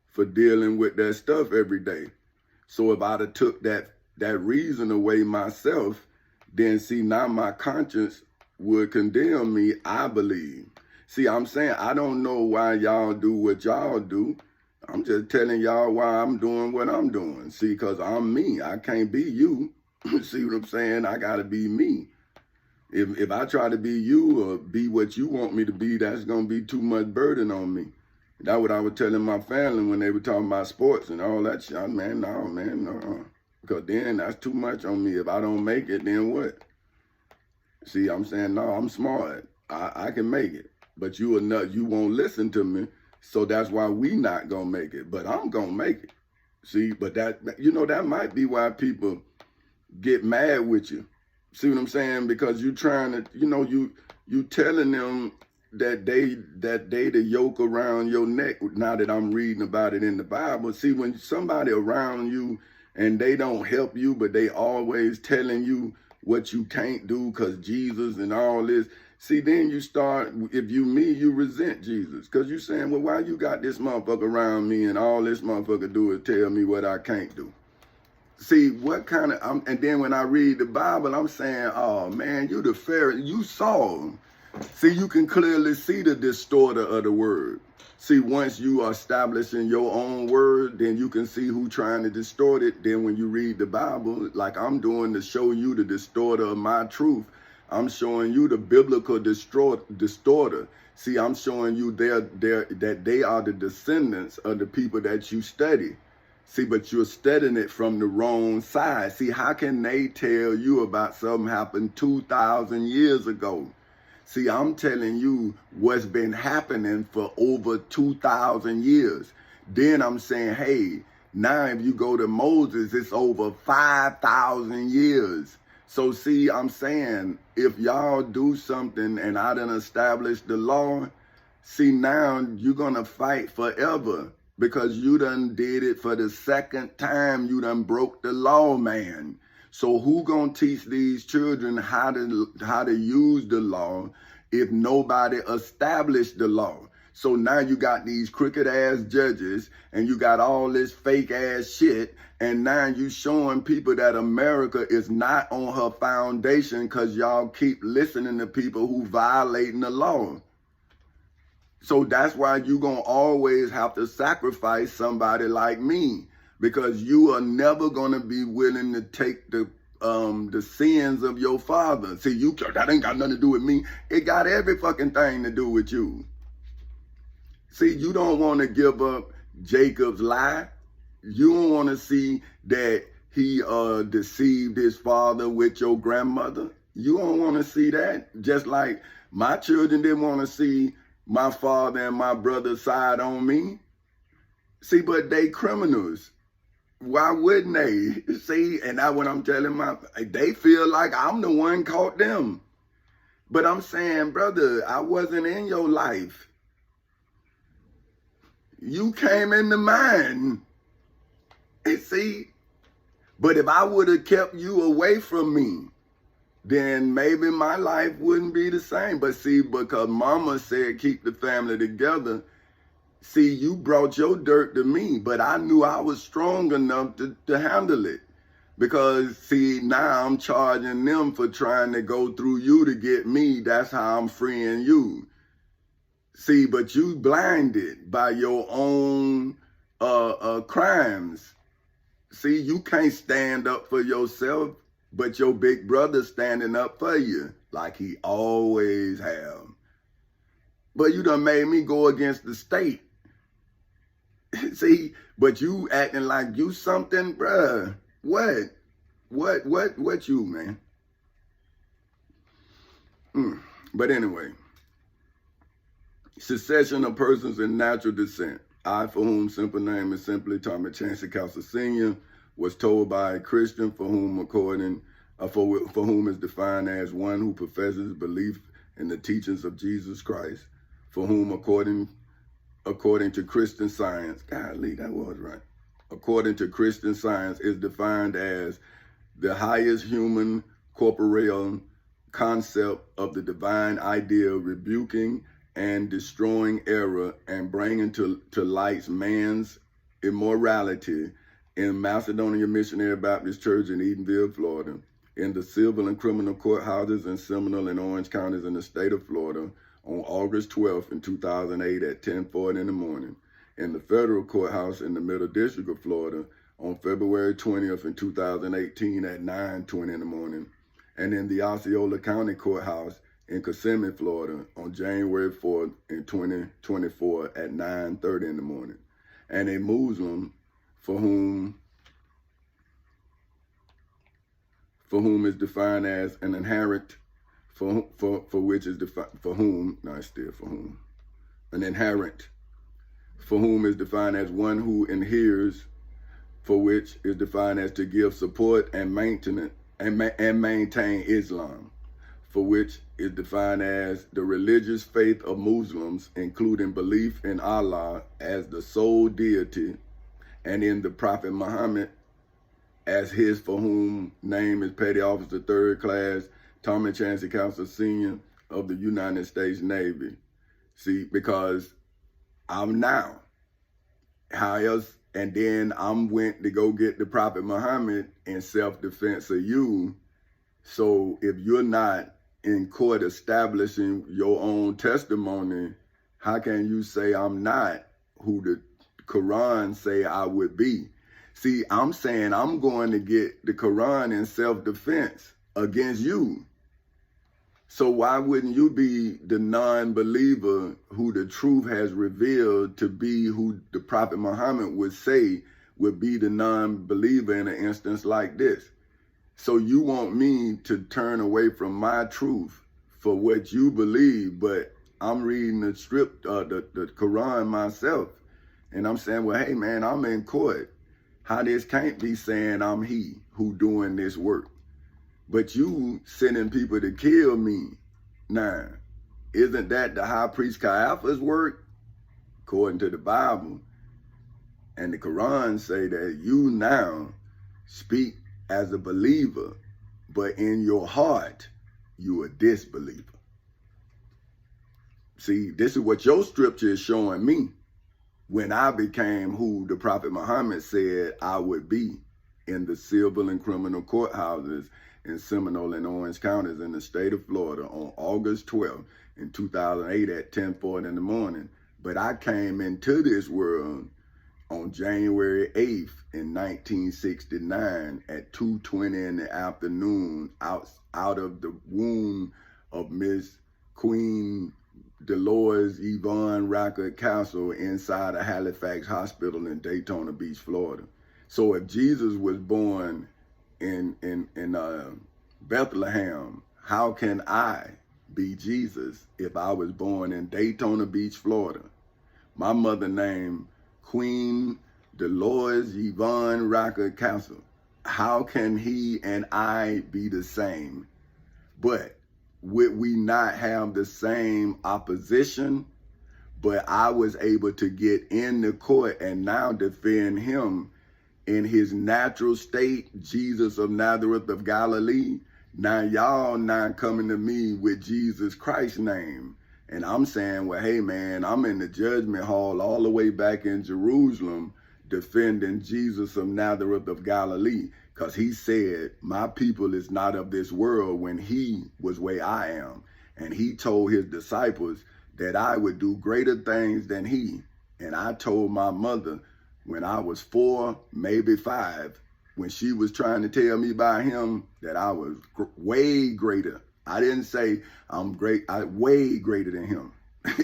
for dealing with that stuff every day. So if I'd have took that reason away myself, then see, now my conscience would condemn me, I believe. See, I'm saying, I don't know why y'all do what y'all do. I'm just telling y'all why I'm doing what I'm doing. See, because I'm me. I can't be you. See what I'm saying? I got to be me. If I try to be you or be what you want me to be, that's going to be too much burden on me. That's what I was telling my family when they were talking about sports and all that shit. Man, no. Because then that's too much on me. If I don't make it, then what? See, I'm saying, no, I'm smart. I can make it. But you won't listen to me. So that's why we not going to make it. But I'm going to make it. See, but that might be why people get mad with you. See what I'm saying? Because you trying to, you telling them that they the yoke around your neck. Now that I'm reading about it in the Bible. See, when somebody around you and they don't help you, but they always telling you what you can't do because Jesus and all this. See, then you start, if you resent Jesus. Because you saying, well, why you got this motherfucker around me and all this motherfucker do is tell me what I can't do? See, what kind of, and then when I read the Bible, I'm saying, oh man, you the Pharisee, you saw. See, you can clearly see the distorter of the word. See, once you are establishing your own word, then you can see who trying to distort it. Then when you read the Bible, like I'm doing to show you the distorter of my truth, I'm showing you the biblical distorter. See, I'm showing you that they are the descendants of the people that you study. See, but you're studying it from the wrong side. See, how can they tell you about something happened 2,000 years ago? See, I'm telling you what's been happening for over 2,000 years. Then I'm saying, hey, now if you go to Moses, it's over 5,000 years. So see, I'm saying, if y'all do something and I done establish the law, see, now you're going to fight forever because you done did it for the second time. You done broke the law, man. So who gonna teach these children how to use the law if nobody established the law? So now you got these crooked ass judges and you got all this fake ass shit. And now you showing people that America is not on her foundation because y'all keep listening to people who violating the law. So that's why you gonna always have to sacrifice somebody like me, because you are never gonna be willing to take the sins of your father. See, that ain't got nothing to do with me. It got every fucking thing to do with you. See, you don't want to give up Jacob's lie. You don't want to see that he deceived his father with your grandmother. You don't want to see that. Just like my children didn't want to see my father and my brother side on me. See, but they criminals. Why wouldn't they? See, and that's what I'm telling they feel like I'm the one caught them. But I'm saying, brother, I wasn't in your life. You came into mine. See, but if I would have kept you away from me, then maybe my life wouldn't be the same. But see, because mama said keep the family together, see, you brought your dirt to me, but I knew I was strong enough to handle it. Because, see, now I'm charging them for trying to go through you to get me. That's how I'm freeing you. See, but you blinded by your own crimes. See, you can't stand up for yourself. but your big brother standing up for you like he always have. But you done made me go against the state. See, but you acting like you something, bruh. What you, man? But anyway, succession of persons in natural descent. I, for whom simple name is simply Thomas Chancey Castle Sr., was told by a Christian for whom is defined as one who professes belief in the teachings of Jesus Christ, for whom according to Christian Science, golly, that was right. According to Christian Science, is defined as the highest human corporeal concept of the divine idea, rebuking and destroying error and bringing to light man's immorality in Macedonia Missionary Baptist Church in Edenville, Florida, in the civil and criminal courthouses in Seminole and Orange counties in the state of Florida on August 12th in 2008 at 10:40 in the morning, in the federal courthouse in the Middle District of Florida on February 20th in 2018 at 9:20 in the morning, and in the Osceola County Courthouse in Kissimmee, Florida on January 4th in 2024 at 9:30 in the morning, and a Muslim for whom is defined as an inherent, an inherent, for whom is defined as one who inheres, for which is defined as to give support and maintenance and maintain Islam, for which is defined as the religious faith of Muslims, including belief in Allah as the sole deity and in the Prophet Muhammad as his, for whom name is Petty Officer 3rd Class Thomas Chancey Castle Sr. of the United States Navy. See, because I'm now. How else? And then I'm went to go get the Prophet Muhammad in self-defense of you. So if you're not in court establishing your own testimony, how can you say I'm not who the Quran say I would be? See, I'm saying I'm going to get the Quran in self-defense against you. So why wouldn't you be the non-believer who the truth has revealed to be who the Prophet Muhammad would say would be the non-believer in an instance like this? So you want me to turn away from my truth for what you believe, but I'm reading the Quran myself, and I'm saying, well, hey man, I'm in court. How this can't be saying I'm he who doing this work, but you sending people to kill me. Now, isn't that the high priest Caiaphas' work? According to the Bible and the Quran say that you now speak as a believer, but in your heart, you a disbeliever. See, this is what your scripture is showing me when I became who the Prophet Muhammad said I would be in the civil and criminal courthouses in Seminole and Orange counties in the state of Florida on August 12th in 2008 at 10:40 in the morning. But I came into this world on January 8th in 1969 at 2:20 in the afternoon out of the womb of Miss Queen Dolores Yvonne Rackard Castle inside a Halifax hospital in Daytona Beach, Florida. So if Jesus was born in Bethlehem, how can I be Jesus if I was born in Daytona Beach, Florida? My mother named Queen Dolores Yvonne Rackard Castle. How can he and I be the same? But would we not have the same opposition? But I was able to get in the court and now defend him in his natural state, Jesus of Nazareth of Galilee. Now y'all not coming to me with Jesus Christ's name. And I'm saying, well, hey man, I'm in the judgment hall all the way back in Jerusalem defending Jesus of Nazareth of Galilee. Because he said, my people is not of this world when he was where I am. And he told his disciples that I would do greater things than he. And I told my mother when I was 4, maybe 5, when she was trying to tell me about him that I was way greater. I didn't say I'm great. I way greater than him.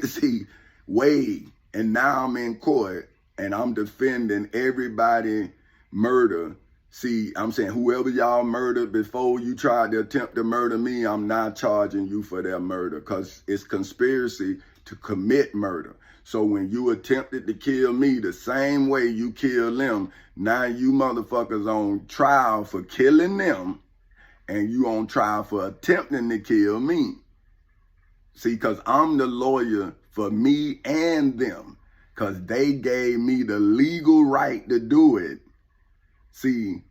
See, way. And now I'm in court and I'm defending everybody murder. See, I'm saying whoever y'all murdered before you tried to attempt to murder me, I'm not charging you for their murder because it's conspiracy to commit murder. So when you attempted to kill me the same way you killed them, now you motherfuckers on trial for killing them and you on trial for attempting to kill me. See, because I'm the lawyer for me and them because they gave me the legal right to do it. See,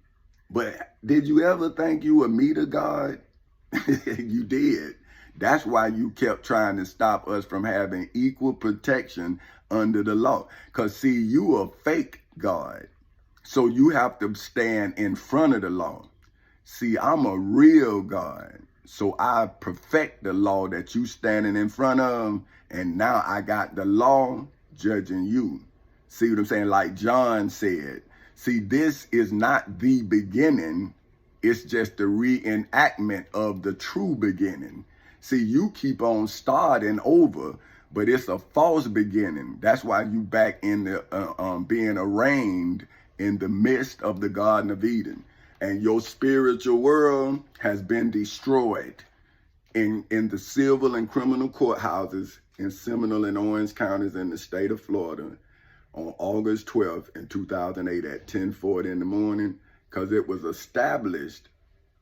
but did you ever think you would meet a God? You did. That's why you kept trying to stop us from having equal protection under the law. Because, see, you a fake God. So you have to stand in front of the law. See, I'm a real God. So I perfect the law that you standing in front of. And now I got the law judging you. See what I'm saying? Like John said. See, this is not the beginning. It's just the reenactment of the true beginning. See, you keep on starting over, but it's a false beginning. That's why you back in the being arraigned in the midst of the Garden of Eden. And your spiritual world has been destroyed in the civil and criminal courthouses in Seminole and Orange counties in the state of Florida on August 12th in 2008 at 10:40 in the morning, because it was established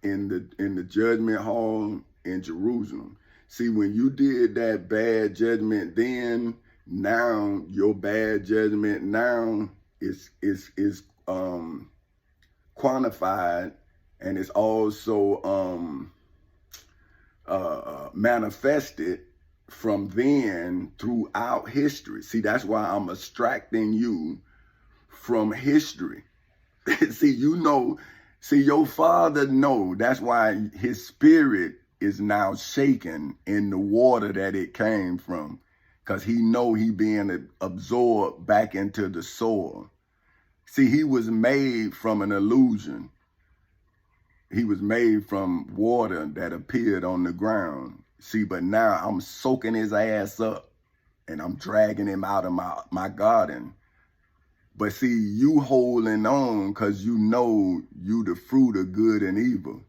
in the judgment hall in Jerusalem. See, when you did that bad judgment then, now your bad judgment now is quantified and it's also manifested from then throughout history. See, that's why I'm abstracting you from history. See, you know, see, your father know. That's why his spirit is now shaken in the water that it came from, because he know he being absorbed back into the soil. See, he was made from an illusion. He was made from water that appeared on the ground. See, but now I'm soaking his ass up and I'm dragging him out of my garden. But see, you holding on because you know you the fruit of good and evil.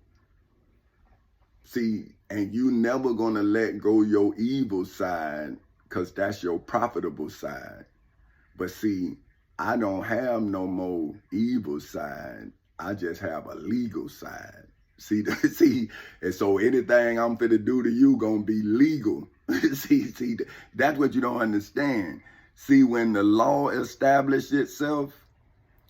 See, and you never gonna let go your evil side because that's your profitable side. But see, I don't have no more evil side. I just have a legal side. See, and so anything I'm finna do to you gonna be legal. see, that's what you don't understand. See, when the law established itself,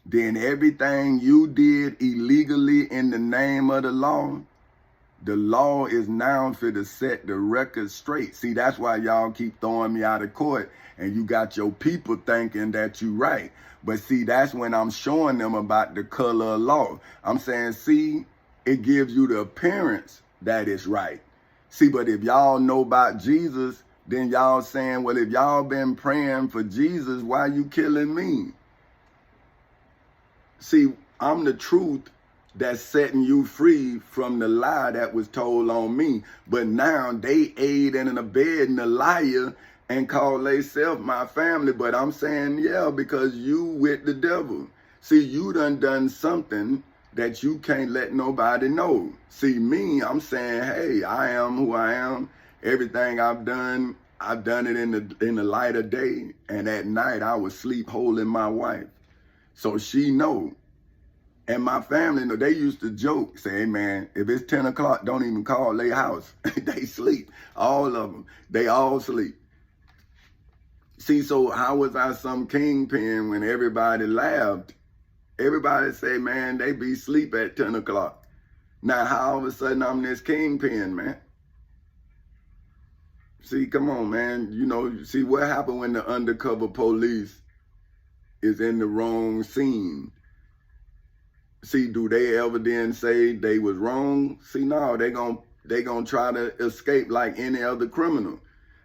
then everything you did illegally in the name of the law is now finna set the record straight. See, that's why y'all keep throwing me out of court and you got your people thinking that you right. But see, that's when I'm showing them about the color of law. I'm saying, see, it gives you the appearance that it's right. See, but if y'all know about Jesus, then y'all saying, well, if y'all been praying for Jesus, why you killing me? See, I'm the truth that's setting you free from the lie that was told on me. But now they aid and abetting the liar and call themselves my family. But I'm saying, yeah, because you with the devil. See, you done something that you can't let nobody know. See, me, I'm saying, hey, I am who I am. Everything I've done it in the light of day. And at night, I would sleep holding my wife. So she know. And my family, know, they used to joke, say, hey, man, if it's 10 o'clock, don't even call their house. They sleep. All of them. They all sleep. See, so how was I some kingpin when everybody laughed? Everybody say, man, they be asleep at 10 o'clock. Now, how all of a sudden I'm this kingpin, man? See, come on, man. You know, see what happened when the undercover police is in the wrong scene? See, do they ever then say they was wrong? See, no, they gonna try to escape like any other criminal.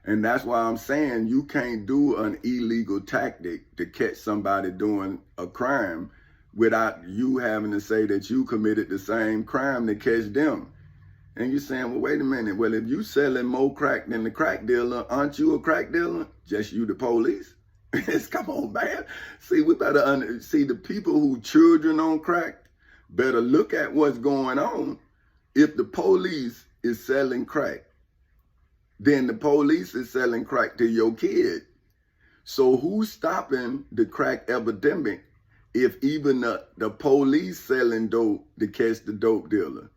And that's why I'm saying you can't do an illegal tactic to catch somebody doing a crime without you having to say that you committed the same crime to catch them. And you're saying, well, wait a minute. Well, if you selling more crack than the crack dealer, aren't you a crack dealer? Just you the police? Come on, man. See, we better see the people who children on crack better look at what's going on. If the police is selling crack, then the police is selling crack to your kid. So who's stopping the crack epidemic if even the police selling dope to catch the dope dealer?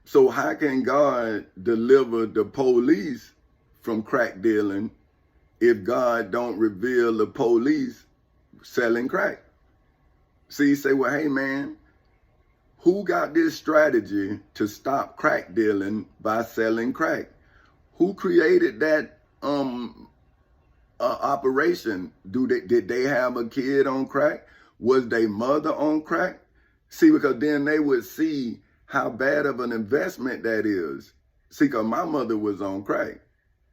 So how can God deliver the police from crack dealing if God don't reveal the police selling crack? See, you say, well, hey, man, who got this strategy to stop crack dealing by selling crack? Who created that operation? Did they have a kid on crack? Was their mother on crack? See, because then they would see how bad of an investment that is. See, because my mother was on crack.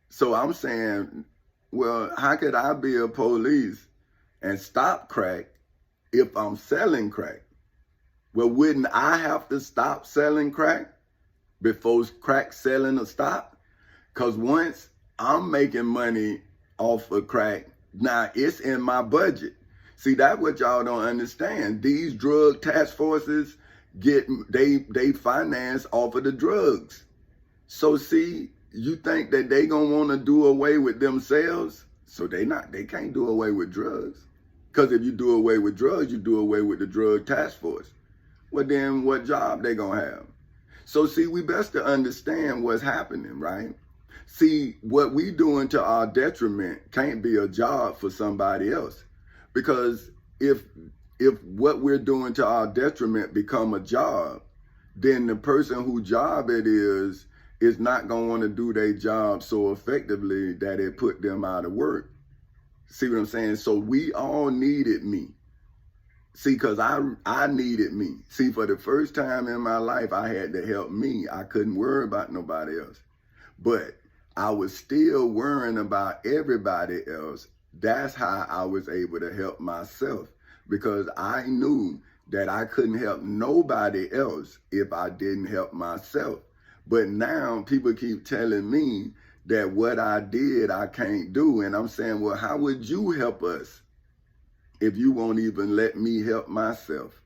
So I'm saying, well, how could I be a police and stop crack if I'm selling crack? Well, wouldn't I have to stop selling crack before crack selling will stop? Because once I'm making money off of crack, now it's in my budget. See, that's what y'all don't understand. These drug task forces they finance off of the drugs. So see, you think that they gonna want to do away with themselves? So they can't do away with drugs. Because if you do away with drugs, you do away with the drug task force. Well, then what job they gonna have? So see, we best to understand what's happening, right? See, what we doing to our detriment can't be a job for somebody else. Because if what we're doing to our detriment become a job, then the person whose job it is not going to want to do their job so effectively that it put them out of work. See what I'm saying? So we all needed me. See, because I needed me. See, for the first time in my life, I had to help me. I couldn't worry about nobody else. But I was still worrying about everybody else. That's how I was able to help myself. Because I knew that I couldn't help nobody else if I didn't help myself. But now people keep telling me that what I did, I can't do. And I'm saying, well, how would you help us if you won't even let me help myself?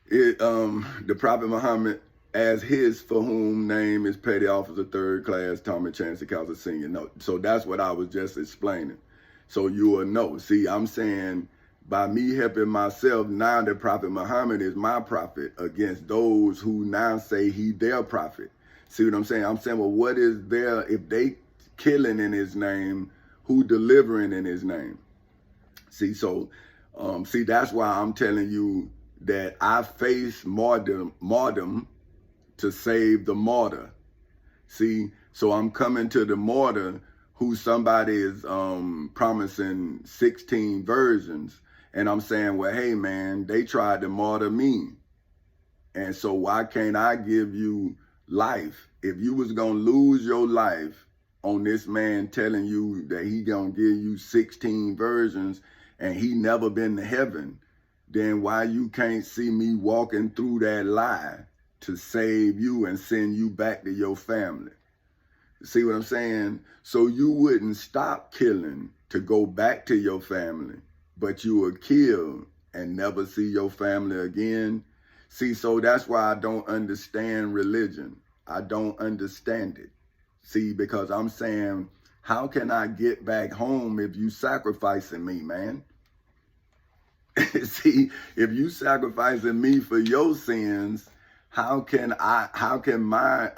The Prophet Muhammad, as his for whom name is Petty Officer 3rd Class Tommy Chancey Cowser Sr. No, so that's what I was just explaining. So you will know. See, I'm saying by me helping myself, now the Prophet Muhammad is my prophet against those who now say he their prophet. See what I'm saying? I'm saying, well, what is there if they killing in his name, who delivering in his name? See, so, see, that's why I'm telling you that I face martyrdom to save the martyr. See, so I'm coming to the martyr who somebody is promising 16 versions. And I'm saying, well, hey, man, they tried to martyr me. And so why can't I give you life? If you was going to lose your life on this man telling you that he going to give you 16 versions and he never been to heaven, then why you can't see me walking through that lie to save you and send you back to your family? See what I'm saying? So you wouldn't stop killing to go back to your family, but you would kill and never see your family again. See, so that's why I don't understand religion. I don't understand it. See, because I'm saying, how can I get back home if you sacrificing me, man? See, if you sacrificing me for your sins, how can my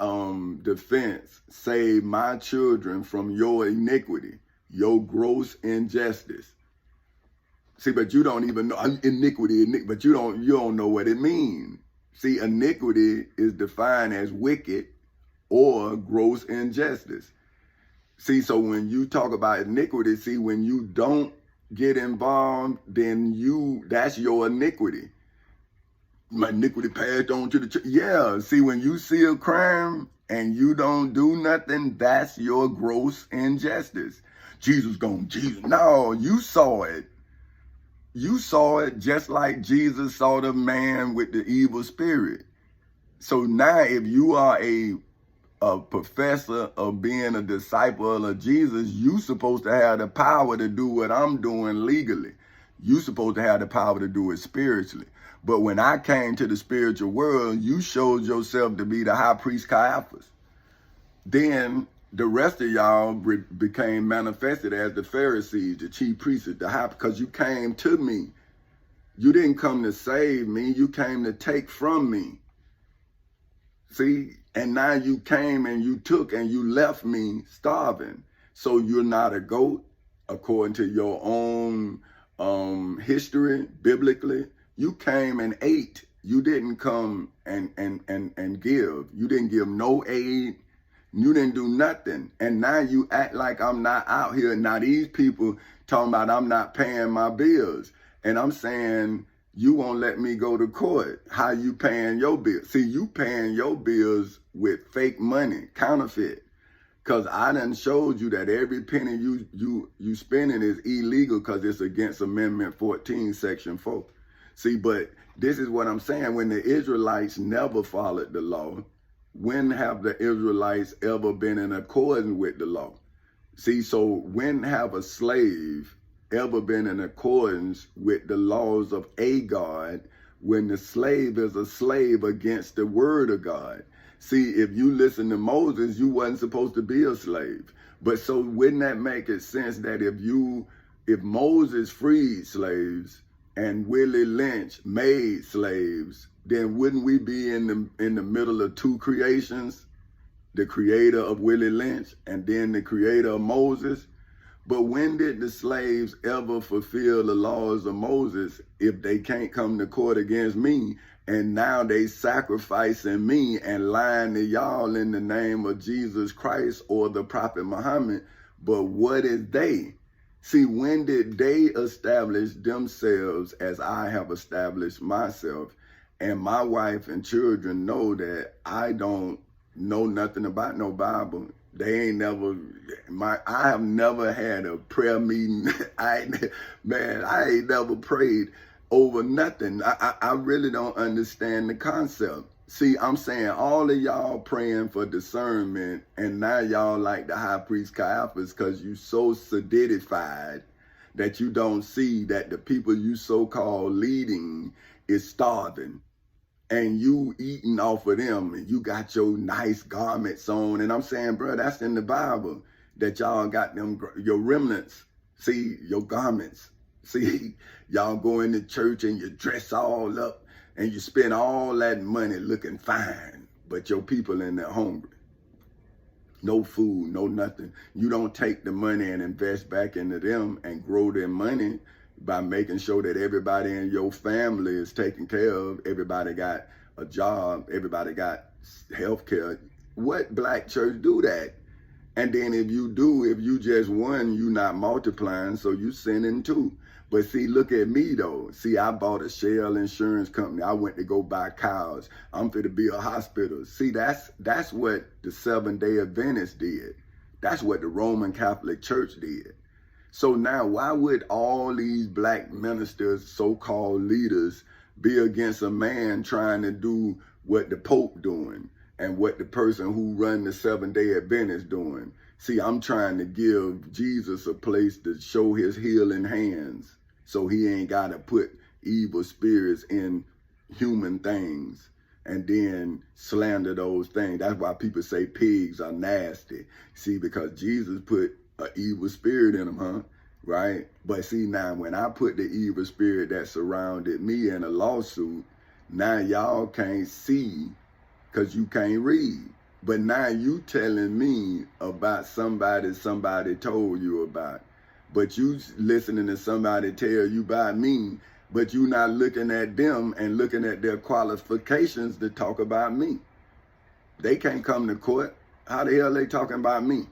defense save my children from your iniquity, your gross injustice? See, but you don't even know iniquity, but you don't know what it means. See, iniquity is defined as wicked or gross injustice. See, so when you talk about iniquity, see, when you don't get involved, then that's your iniquity. My iniquity passed on to the church. Yeah, see, when you see a crime and you don't do nothing, that's your gross injustice. Jesus. No, you saw it. You saw it just like Jesus saw the man with the evil spirit. So now if you are a professor of being a disciple of Jesus, you supposed to have the power to do what I'm doing legally. You supposed to have the power to do it spiritually. But when I came to the spiritual world, you showed yourself to be the high priest Caiaphas. Then the rest of y'all became manifested as the Pharisees, the chief priests, the high, because you came to me. You didn't come to save me. You came to take from me. See, and now you came and you took and you left me starving. So you're not a goat according to your own history, biblically. You came and ate. You didn't come and give. You didn't give no aid. You didn't do nothing. And now you act like I'm not out here. Now these people talking about I'm not paying my bills. And I'm saying, you won't let me go to court. How you paying your bills? See, you paying your bills with fake money, counterfeit. Because I done showed you that every penny you spending is illegal because it's against Amendment 14, Section 4. See, but this is what I'm saying. When the Israelites never followed the law, when have the Israelites ever been in accordance with the law? See, so when have a slave ever been in accordance with the laws of a God when the slave is a slave against the word of God? See, if you listen to Moses, you wasn't supposed to be a slave. But so wouldn't that make it sense that if Moses freed slaves and Willie Lynch made slaves, then wouldn't we be in the middle of two creations? The creator of Willie Lynch and then the creator of Moses? But when did the slaves ever fulfill the laws of Moses if they can't come to court against me? And now they sacrificing me and lying to y'all in the name of Jesus Christ or the Prophet Muhammad. But what is they? See, when did they establish themselves as I have established myself? And my wife and children know that I don't know nothing about no Bible. They ain't never, I have never had a prayer meeting. I ain't never prayed over nothing. I really don't understand the concept. See, I'm saying all of y'all praying for discernment, and now y'all like the high priest Caiaphas because you so solidified that you don't see that the people you so-called leading is starving. And you eating off of them, and you got your nice garments on. And I'm saying, bro, that's in the Bible, that y'all got them, your remnants, see, your garments. See, y'all go into church and you dress all up and you spend all that money looking fine, but your people in there hungry. No food, no nothing. You don't take the money and invest back into them and grow their money by making sure that everybody in your family is taken care of. Everybody got a job. Everybody got health care. What black church do that? And then if you just one, you not multiplying, so you sending two. But see, look at me though. See, I bought a Shell insurance company. I went to go buy cows. I'm finna be a hospital. See, that's what the Seventh-day Adventists did. That's what the Roman Catholic Church did. So now, why would all these black ministers, so-called leaders, be against a man trying to do what the Pope doing and what the person who run the Seventh-day Adventists doing? See, I'm trying to give Jesus a place to show his healing hands so he ain't got to put evil spirits in human things and then slander those things. That's why people say pigs are nasty. See, because Jesus put an evil spirit in them, huh? Right? But see, now when I put the evil spirit that surrounded me in a lawsuit, now y'all can't see because you can't read. But now you telling me about somebody told you about. But you listening to somebody tell you about me, but you not looking at them and looking at their qualifications to talk about me. They can't come to court. How the hell they talking about me?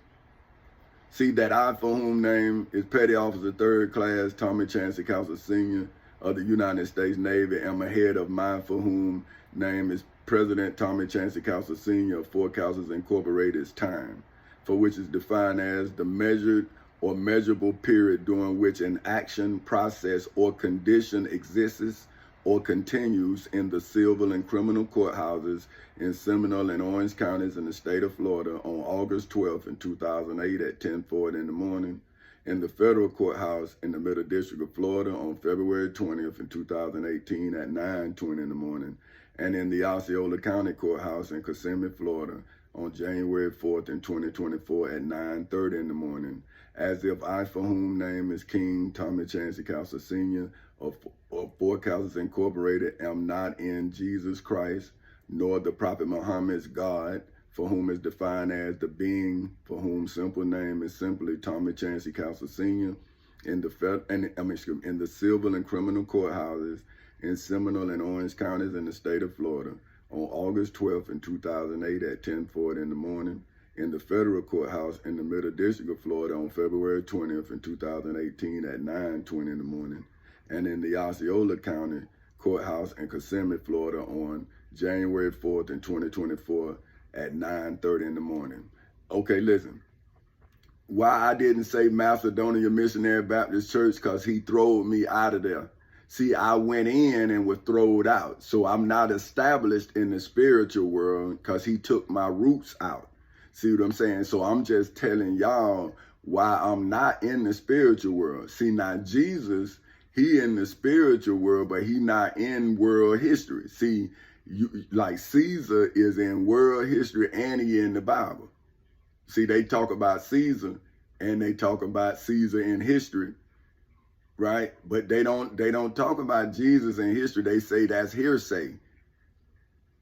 See, that I for whom name is Petty Officer 3rd Class Tommy Chancey Council Sr. of the United States Navy, and my head of mine for whom name is President Tommy Chancey Council Sr. of Four Councils Incorporated's time, for which is defined as the measured or measurable period during which an action, process, or condition exists or continues in the civil and criminal courthouses in Seminole and Orange counties in the state of Florida on August 12th in 2008 at 10:40 in the morning, in the federal courthouse in the Middle District of Florida on February 20th in 2018 at 9:20 in the morning, and in the Osceola County Courthouse in Kissimmee, Florida on January 4th in 2024 at 9:30 in the morning, as if I, for whom name is King Tommy Chancey Castle Sr. of Four Castles Incorporated, am not in Jesus Christ, nor the Prophet Muhammad's God, for whom is defined as the being for whom simple name is simply Tommy Chancey Castle Sr. in the civil and criminal courthouses in Seminole and Orange counties in the state of Florida on August 12th in 2008 at 10:40 in the morning, in the federal courthouse in the Middle District of Florida on February 20th in 2018 at 9:20 in the morning, and in the Osceola County Courthouse in Kissimmee, Florida on January 4th in 2024 at 9:30 in the morning. Okay, listen. Why I didn't say Macedonia Missionary Baptist Church, because he throwed me out of there. See, I went in and was thrown out. So I'm not established in the spiritual world because he took my roots out. See what I'm saying? So I'm just telling y'all why I'm not in the spiritual world. See, now Jesus, he in the spiritual world, but he not in world history. See, like Caesar is in world history and he in the Bible. See, they talk about Caesar and they talk about Caesar in history, right? But they don't talk about Jesus in history. They say that's hearsay.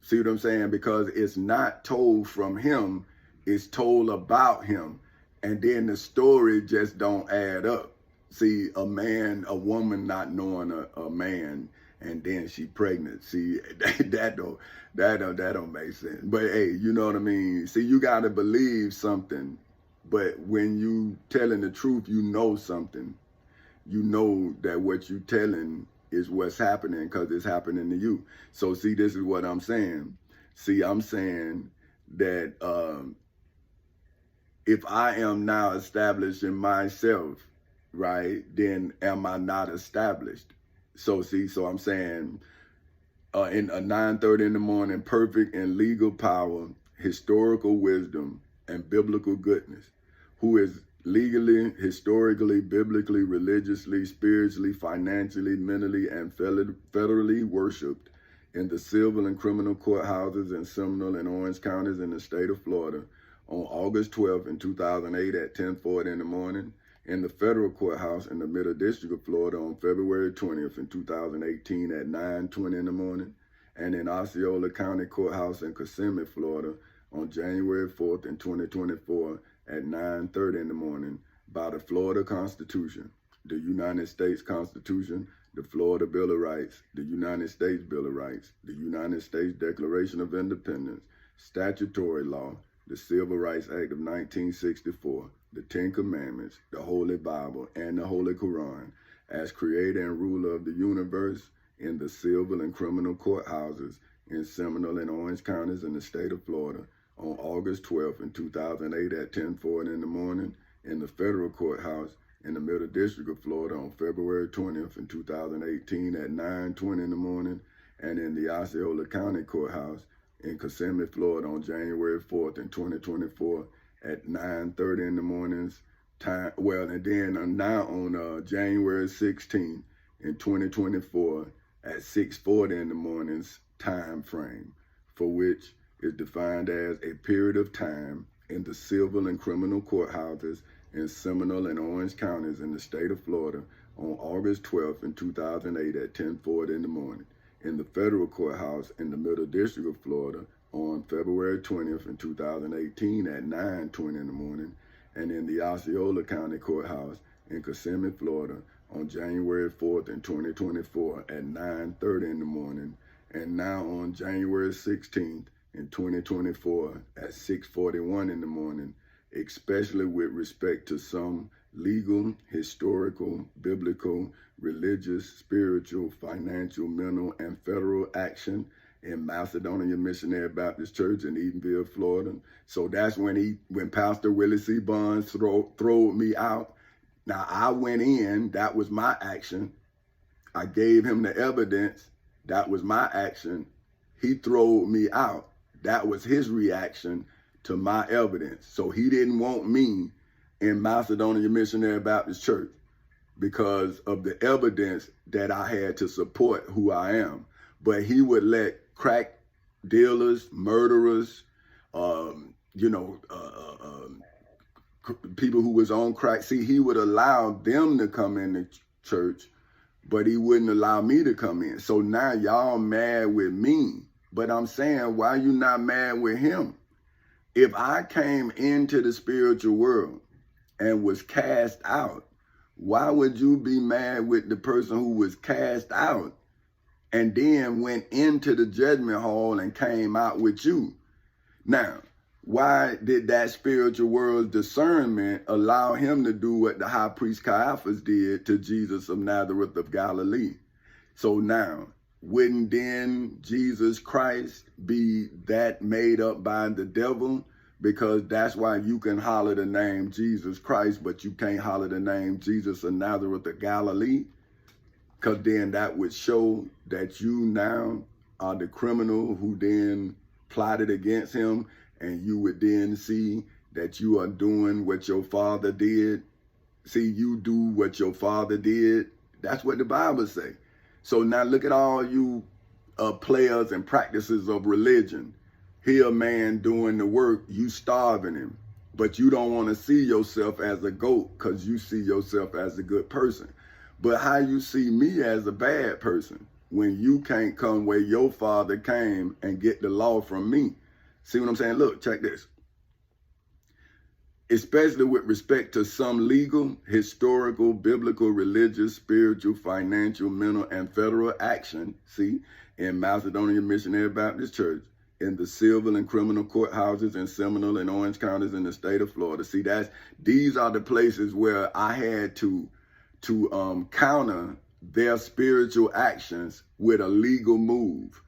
See what I'm saying? Because it's not told from him, it's told about him. And then the story just don't add up. See, a woman not knowing a man, and then she pregnant. See, that don't make sense. But hey, you know what I mean? See, you gotta believe something, but when you telling the truth, you know something. You know that what you telling is what's happening because it's happening to you. So see, this is what I'm saying. See, I'm saying that if I am now established in myself, right, then am I not established? So see, so I'm saying in a 9:30 in the morning, perfect and legal power, historical wisdom, and biblical goodness, who is legally, historically, biblically, religiously, spiritually, financially, mentally, and federally worshiped in the civil and criminal courthouses in Seminole and Orange counties in the state of Florida on August 12th in 2008 at 10:40 in the morning, in the federal courthouse in the Middle District of Florida on February 20th in 2018 at 9:20 in the morning, and in Osceola County Courthouse in Kissimmee, Florida on January 4th in 2024 at 9:30 in the morning, by the Florida Constitution, the United States Constitution, the Florida Bill of Rights, the United States Bill of Rights, the United States Declaration of Independence, statutory law, the Civil Rights Act of 1964, the Ten Commandments, the Holy Bible, and the Holy Quran, as creator and ruler of the universe, in the civil and criminal courthouses in Seminole and Orange counties in the state of Florida on August 12th in 2008 at 10:40 in the morning, in the federal courthouse in the Middle District of Florida on February 20th in 2018 at 9:20 in the morning, and in the Osceola County Courthouse in Kissimmee, Florida on January 4th in 2024 at 9:30 in the mornings time. Well, and then now on January 16th in 2024 at 6:40 in the mornings time frame, for which is defined as a period of time in the civil and criminal courthouses in Seminole and Orange counties in the state of Florida on August 12th in 2008 at 10:40 in the morning, in the federal courthouse in the Middle District of Florida on February 20th in 2018 at 9:20 in the morning, and in the Osceola County Courthouse in Kissimmee, Florida on January 4th in 2024 at 9:30 in the morning, and now on January 16th in 2024 at 6:41 in the morning, especially with respect to some legal, historical, biblical, religious, spiritual, financial, mental, and federal action in Macedonia Missionary Baptist Church in Edenville, Florida. So that's when Pastor Willie C. Bonds threw me out. Now, I went in, that was my action. I gave him the evidence, that was my action. He threw me out. That was his reaction to my evidence. So he didn't want me in Macedonia Missionary Baptist Church because of the evidence that I had to support who I am. But he would let crack dealers, murderers, people who was on crack. See, he would allow them to come in the church, but he wouldn't allow me to come in. So now y'all mad with me. But I'm saying, why you not mad with him? If I came into the spiritual world and was cast out, why would you be mad with the person who was cast out and then went into the judgment hall and came out with you? Now, why did that spiritual world's discernment allow him to do what the high priest Caiaphas did to Jesus of Nazareth of Galilee? So now, wouldn't then Jesus Christ be that made up by the devil? Because that's why you can holler the name Jesus Christ, but you can't holler the name Jesus of Nazareth of Galilee. Because then that would show that you now are the criminal who then plotted against him, and you would then see that you are doing what your father did. See, you do what your father did. That's what the Bible say. So now look at all you players and practices of religion. Here a man doing the work, you starving him. But you don't want to see yourself as a goat because you see yourself as a good person. But how you see me as a bad person when you can't come where your father came and get the law from me? See what I'm saying? Look, check this. Especially with respect to some legal, historical, biblical, religious, spiritual, financial, mental, and federal action, see, in Macedonia Missionary Baptist Church, in the civil and criminal courthouses in Seminole and Orange counties in the state of Florida. See, these are the places where I had to counter their spiritual actions with a legal move.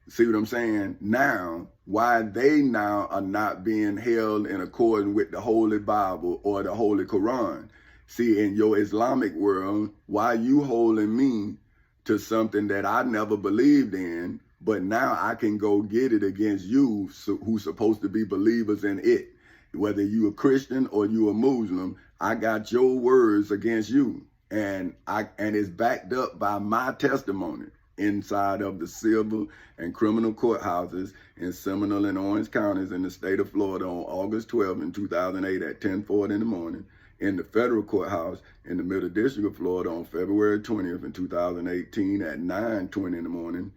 See what I'm saying? Now, why they now are not being held in accordance with the Holy Bible or the Holy Quran. See, in your Islamic world, why you holding me to something that I never believed in, but now I can go get it against you who's supposed to be believers in it. Whether you a Christian or you a Muslim, I got your words against you. And it's backed up by my testimony inside of the civil and criminal courthouses in Seminole and Orange counties in the state of Florida on August 12 in 2008 at 10:40 in the morning, in the federal courthouse in the Middle District of Florida on February 20th in 2018 at 9:20 in the morning,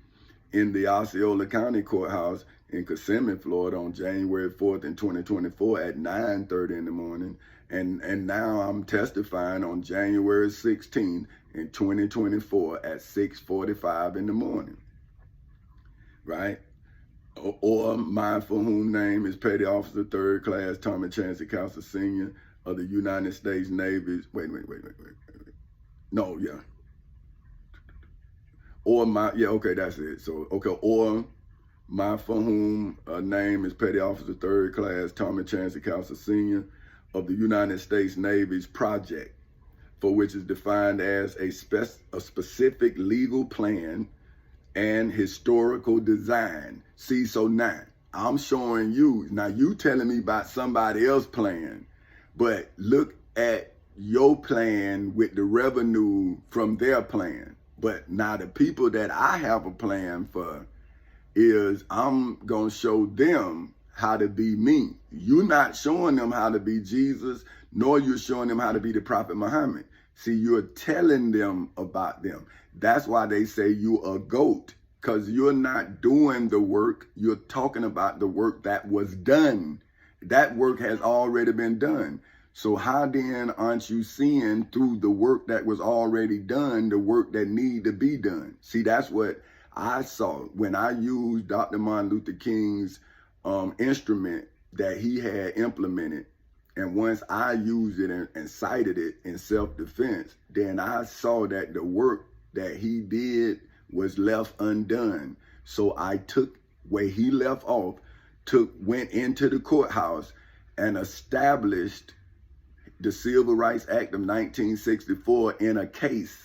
in the Osceola County Courthouse in Kissimmee, Florida on January 4th in 2024 at 9:30 in the morning. And now I'm testifying on January 16th in 2024 at 6:45 in the morning, right? Or mine for whom name is Petty Officer 3rd Class Tommy Chancey Council Sr. of the United States Navy's, wait. No, yeah. Or okay, that's it. So, okay, or my for whom name is Petty Officer 3rd Class Tommy Chancey Council Sr. of the United States Navy's project, for which is defined as a specific legal plan and historical design. See, so now I'm showing you, now you telling me about somebody else's plan, but look at your plan with the revenue from their plan. But now the people that I have a plan for is I'm going to show them how to be me. You're not showing them how to be Jesus, nor you're showing them how to be the Prophet Muhammad. See, you're telling them about them. That's why they say you're a goat, because you're not doing the work. You're talking about the work that was done. That work has already been done. So how then aren't you seeing through the work that was already done, the work that need to be done? See, that's what I saw when I used Dr. Martin Luther King's instrument that he had implemented. And once I used it and cited it in self-defense, then I saw that the work that he did was left undone. So I took where he left off, went into the courthouse and established the Civil Rights Act of 1964 in a case.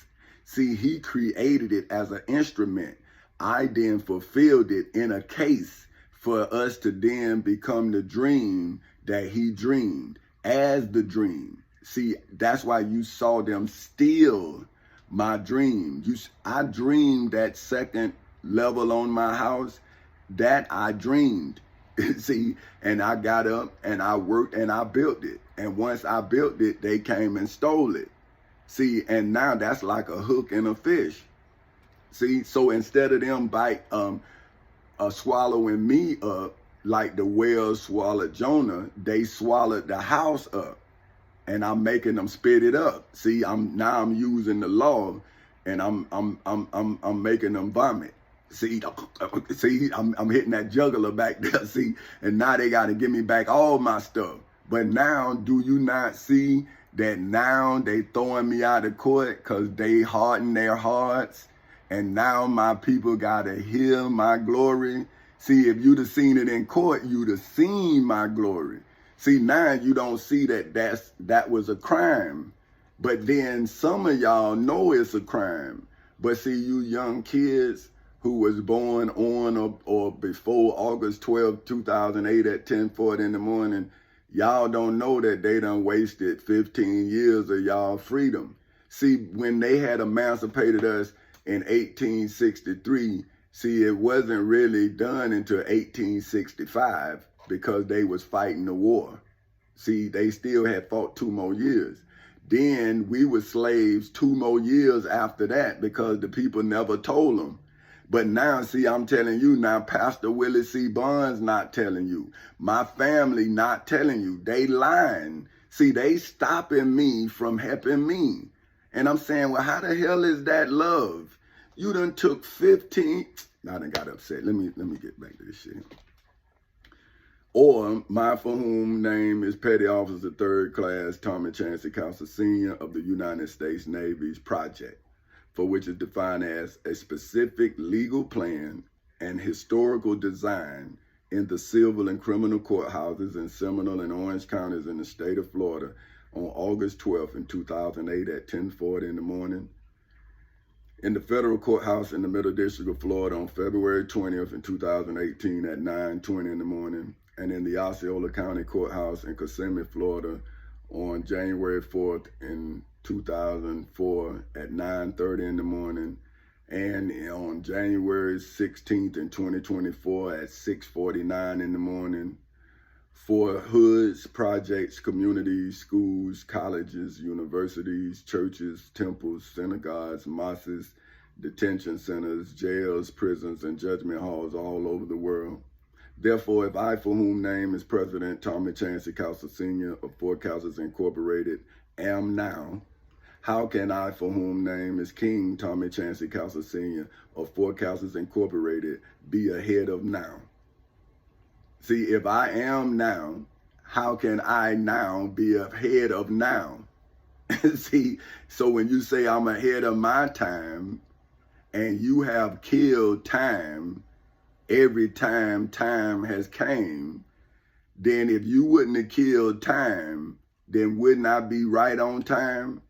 See, he created it as an instrument. I then fulfilled it in a case for us to then become the dream that he dreamed as the dream. See, that's why you saw them steal my dream. I dreamed that second level on my house, that I dreamed. See, and I got up and I worked and I built it. And once I built it, they came and stole it. See, and now that's like a hook and a fish. See, so instead of them swallowing me up like the whale swallowed Jonah, they swallowed the house up, and I'm making them spit it up. See, I'm using the law, and I'm making them vomit. See, I'm hitting that juggler back there. See, and now they got to give me back all my stuff. But now, do you not see that now they throwing me out of court because they harden their hearts? And now my people got to hear my glory. See, if you'd have seen it in court, you'd have seen my glory. See, now you don't see that was a crime. But then some of y'all know it's a crime. But see, you young kids who was born on or before August 12, 2008 at 10:40 in the morning, y'all don't know that they done wasted 15 years of y'all freedom. See, when they had emancipated us in 1863, see, it wasn't really done until 1865 because they was fighting the war. See, they still had fought 2 more years. Then we were slaves 2 more years after that because the people never told them. But now, see, I'm telling you now, Pastor Willie C. Barnes not telling you. My family not telling you. They lying. See, they stopping me from helping me. And I'm saying, well, how the hell is that love? You done took 15. I done got upset. Let me get back to this shit. Or my for whom name is Petty Officer 3rd Class Tommy Chancey Council Sr. of the United States Navy's project, for which is defined as a specific legal plan and historical design in the civil and criminal courthouses in Seminole and Orange counties in the state of Florida on August 12th in 2008 at 10:40 in the morning, in the federal courthouse in the Middle District of Florida on February 20th in 2018 at 9:20 in the morning, and in the Osceola County Courthouse in Kissimmee, Florida on January 4th in 2004 at 9:30 in the morning, and on January 16th in 2024 at 6:49 in the morning, for hoods, projects, communities, schools, colleges, universities, churches, temples, synagogues, mosques, detention centers, jails, prisons, and judgment halls all over the world. Therefore, if I, for whom name is President Tommy Chancey Council Sr. of Four Councils Incorporated, am now, how can I, for whom name is King Tommy Chancey Council Sr. of Four Councils Incorporated, be ahead of now? See, if I am now, how can I now be ahead of now? See, so when you say I'm ahead of my time, and you have killed time every time time has came, then if you wouldn't have killed time, then wouldn't I be right on time?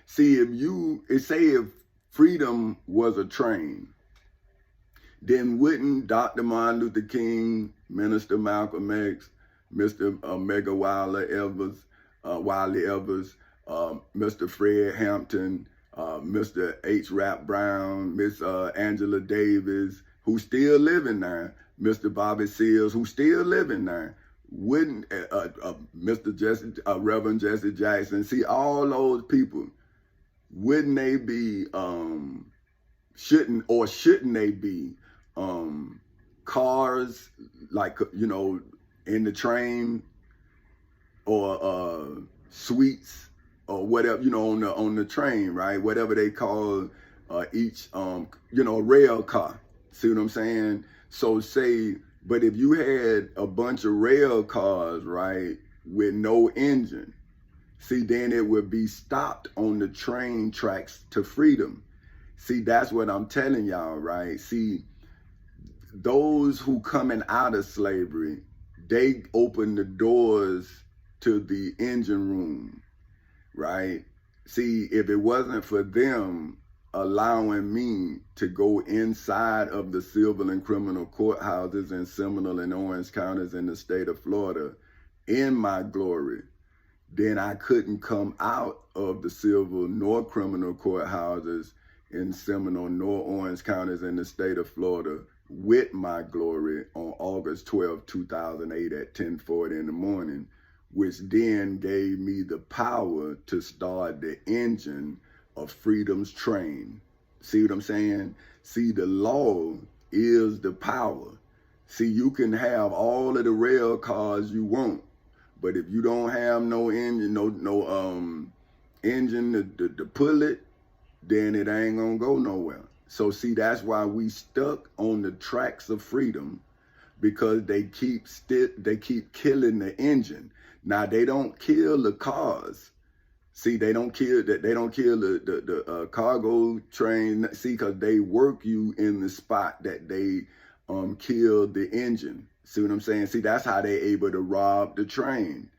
See, if freedom was a train, then wouldn't Dr. Martin Luther King, Minister Malcolm X, Mr. Medgar Wiley Evers, Mr. Fred Hampton, Mr. H. Rap Brown, Miss Angela Davis, who still living now, Mr. Bobby Seals, who still living now, wouldn't Reverend Jesse Jackson, see, all those people, wouldn't they be, shouldn't they be cars, like, in the train, or suites, or whatever, on the train, right? Whatever they call each, rail car. See what I'm saying? So but if you had a bunch of rail cars, right, with no engine, see, then it would be stopped on the train tracks to freedom. See, that's what I'm telling y'all, right? See, those who coming out of slavery, they open the doors to the engine room, right? See, if it wasn't for them allowing me to go inside of the civil and criminal courthouses in Seminole and Orange counties in the state of Florida in my glory, then I couldn't come out of the civil nor criminal courthouses in Seminole nor Orange counties in the state of Florida with my glory on August 12, 2008 at 10:40 in the morning, which then gave me the power to start the engine of freedom's train. See what I'm saying? See, the law is the power. See, you can have all of the rail cars you want, but if you don't have no engine, engine to pull it, then it ain't gonna go nowhere. So see, that's why we stuck on the tracks of freedom, because they keep killing the engine. Now they don't kill the cars. See, they don't kill the cargo train. See, because they work you in the spot that they killed the engine. See what I'm saying? See, that's how they able to rob the train.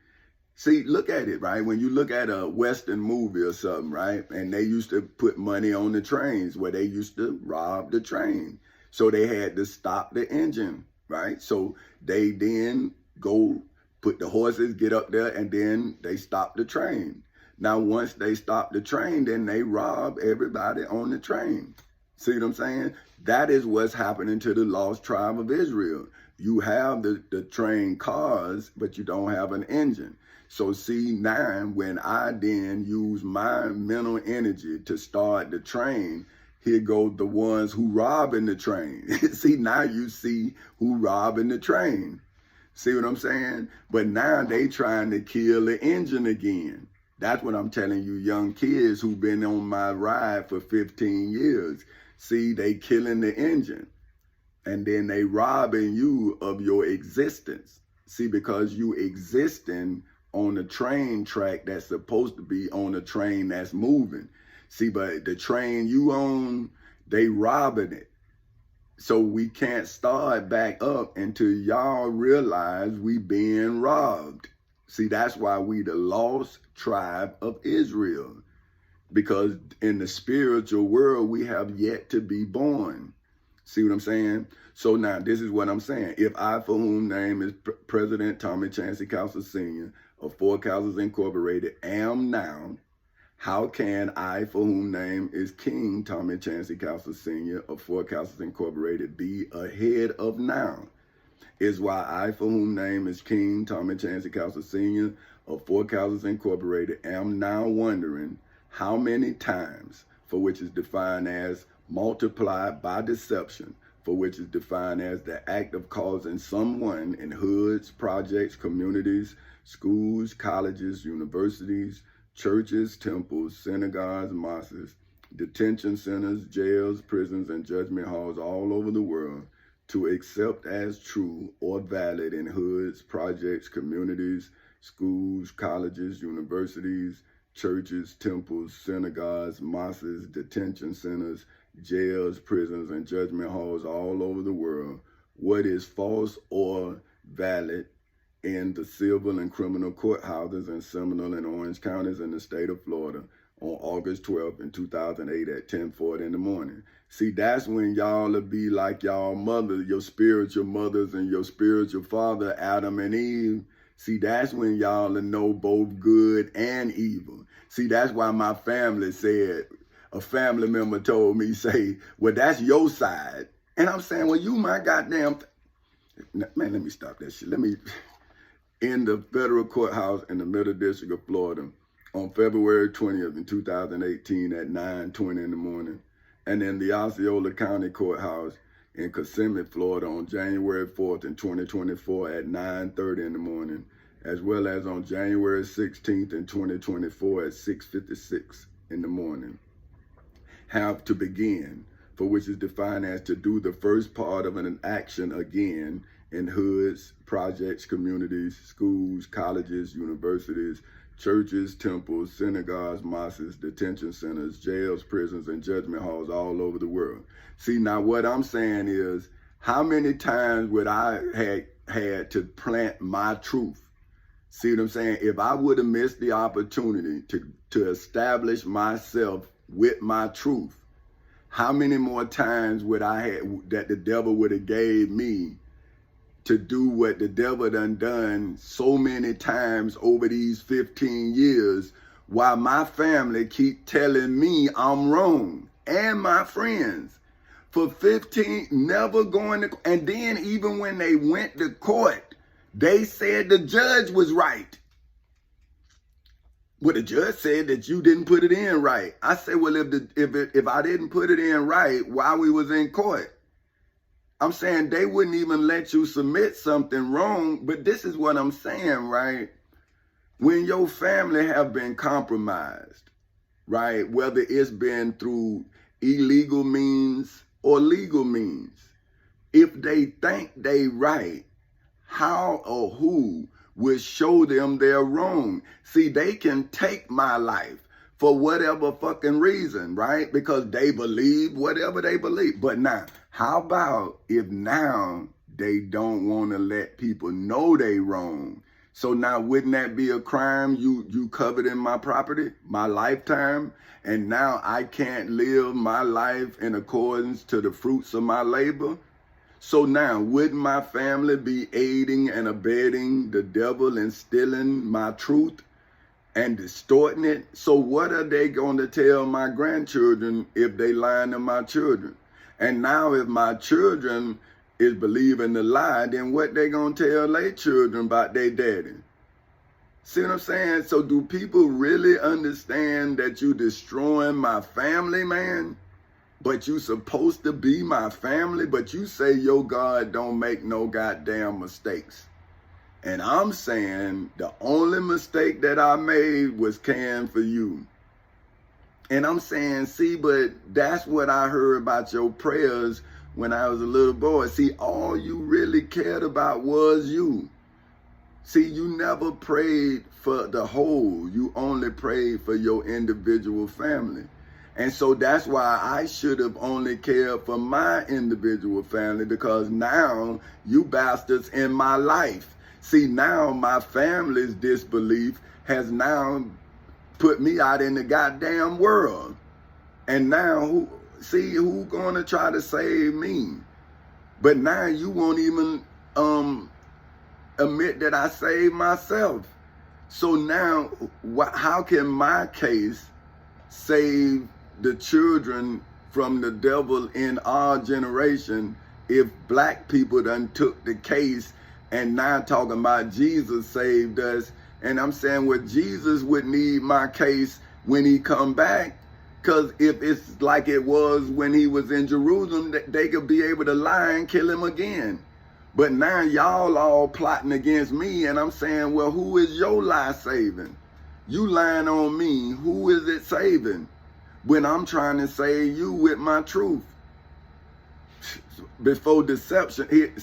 See, look at it, right? When you look at a Western movie or something, right? And they used to put money on the trains where they used to rob the train. So they had to stop the engine, right? So they then go put the horses, get up there, and then they stop the train. Now, once they stop the train, then they rob everybody on the train. See what I'm saying? That is what's happening to the lost tribe of Israel. You have the train cars, but you don't have an engine. So see, now when I then use my mental energy to start the train, here go the ones who robbing the train. See, now you see who robbing the train. See what I'm saying? But now they trying to kill the engine again. That's what I'm telling you young kids who've been on my ride for 15 years. See, they killing the engine. And then they robbing you of your existence. See, because you existing on a train track that's supposed to be on a train that's moving. See, but the train you own, they robbing it. So we can't start back up until y'all realize we being robbed. See, that's why we the lost tribe of Israel. Because in the spiritual world, we have yet to be born. See what I'm saying? So now, this is what I'm saying. If I, for whom name is President Tommy Chancey Cowsell Sr. of Four Cowsells Incorporated, am now, how can I, for whom name is King Tommy Chancey Cowsell Sr. of Four Cowsells Incorporated, be ahead of now? Is why I, for whom name is King Tommy Chancey Cowsell Sr. of Four Cowsells Incorporated, am now wondering how many times, for which is defined as multiplied by deception, for which is defined as the act of causing someone in hoods, projects, communities, schools, colleges, universities, churches, temples, synagogues, mosques, detention centers, jails, prisons, and judgment halls all over the world to accept as true or valid in hoods, projects, communities, schools, colleges, universities, churches, temples, synagogues, mosques, detention centers, jails, prisons, and judgment halls all over the world, what is false or valid in the civil and criminal courthouses in Seminole and Orange counties in the state of Florida on August 12th in 2008 at 10:40 in the morning. See, that's when y'all will be like y'all mother, your spiritual mothers and your spiritual father, Adam and Eve. See, that's when y'all will know both good and evil. See, that's why my family said, a family member told me, say, well, that's your side. And I'm saying, well, you my goddamn, man, let me stop that shit. Let me, in the federal courthouse in the Middle District of Florida on February 20th in 2018 at 9:20 in the morning. And in the Osceola County Courthouse in Kissimmee, Florida on January 4th in 2024 at 9:30 in the morning, as well as on January 16th in 2024 at 6:56 in the morning, have to begin, for which is defined as to do the first part of an action again in hoods, projects, communities, schools, colleges, universities, churches, temples, synagogues, mosques, detention centers, jails, prisons, and judgment halls all over the world. See, now what I'm saying is, how many times would I had to plant my truth? See what I'm saying? If I would have missed the opportunity to establish myself with my truth, how many more times would I have that the devil would have gave me to do what the devil done so many times over these 15 years, while my family keep telling me I'm wrong, and my friends for 15, never going to, and then even when they went to court, they said the judge was right. Well, the judge said that you didn't put it in right. I said, well, if I didn't put it in right while we was in court, I'm saying they wouldn't even let you submit something wrong. But this is what I'm saying, right? When your family have been compromised, right? Whether it's been through illegal means or legal means, if they think they right, how or who will show them they're wrong? See, they can take my life for whatever fucking reason, right? Because they believe whatever they believe. But now, how about if now they don't want to let people know they wrong? So now, wouldn't that be a crime? You covered in my property, my lifetime, and now I can't live my life in accordance to the fruits of my labor? So now, wouldn't my family be aiding and abetting the devil and stealing my truth and distorting it? So what are they going to tell my grandchildren if they lying to my children? And now if my children is believing the lie, then what they going to tell their children about their daddy? See what I'm saying? So do people really understand that you destroying my family, man? But you supposed to be my family, but you say your God don't make no goddamn mistakes. And I'm saying the only mistake that I made was caring for you. And I'm saying, see, but that's what I heard about your prayers when I was a little boy. See, all you really cared about was you. See, you never prayed for the whole. You only prayed for your individual family. And so that's why I should have only cared for my individual family, because now you bastards in my life. See, now my family's disbelief has now put me out in the goddamn world. And now, who gonna try to save me? But now you won't even admit that I saved myself. So now, how can my case save the children from the devil in our generation if black people done took the case and now talking about Jesus saved us? And I'm saying, well, Jesus would need my case when he come back, because if it's like it was when he was in Jerusalem, they could be able to lie and kill him again. But now y'all all plotting against me, and I'm saying, well, who is your lie saving? You lying on me, who is it saving? When I'm trying to save you with my truth. Before deception,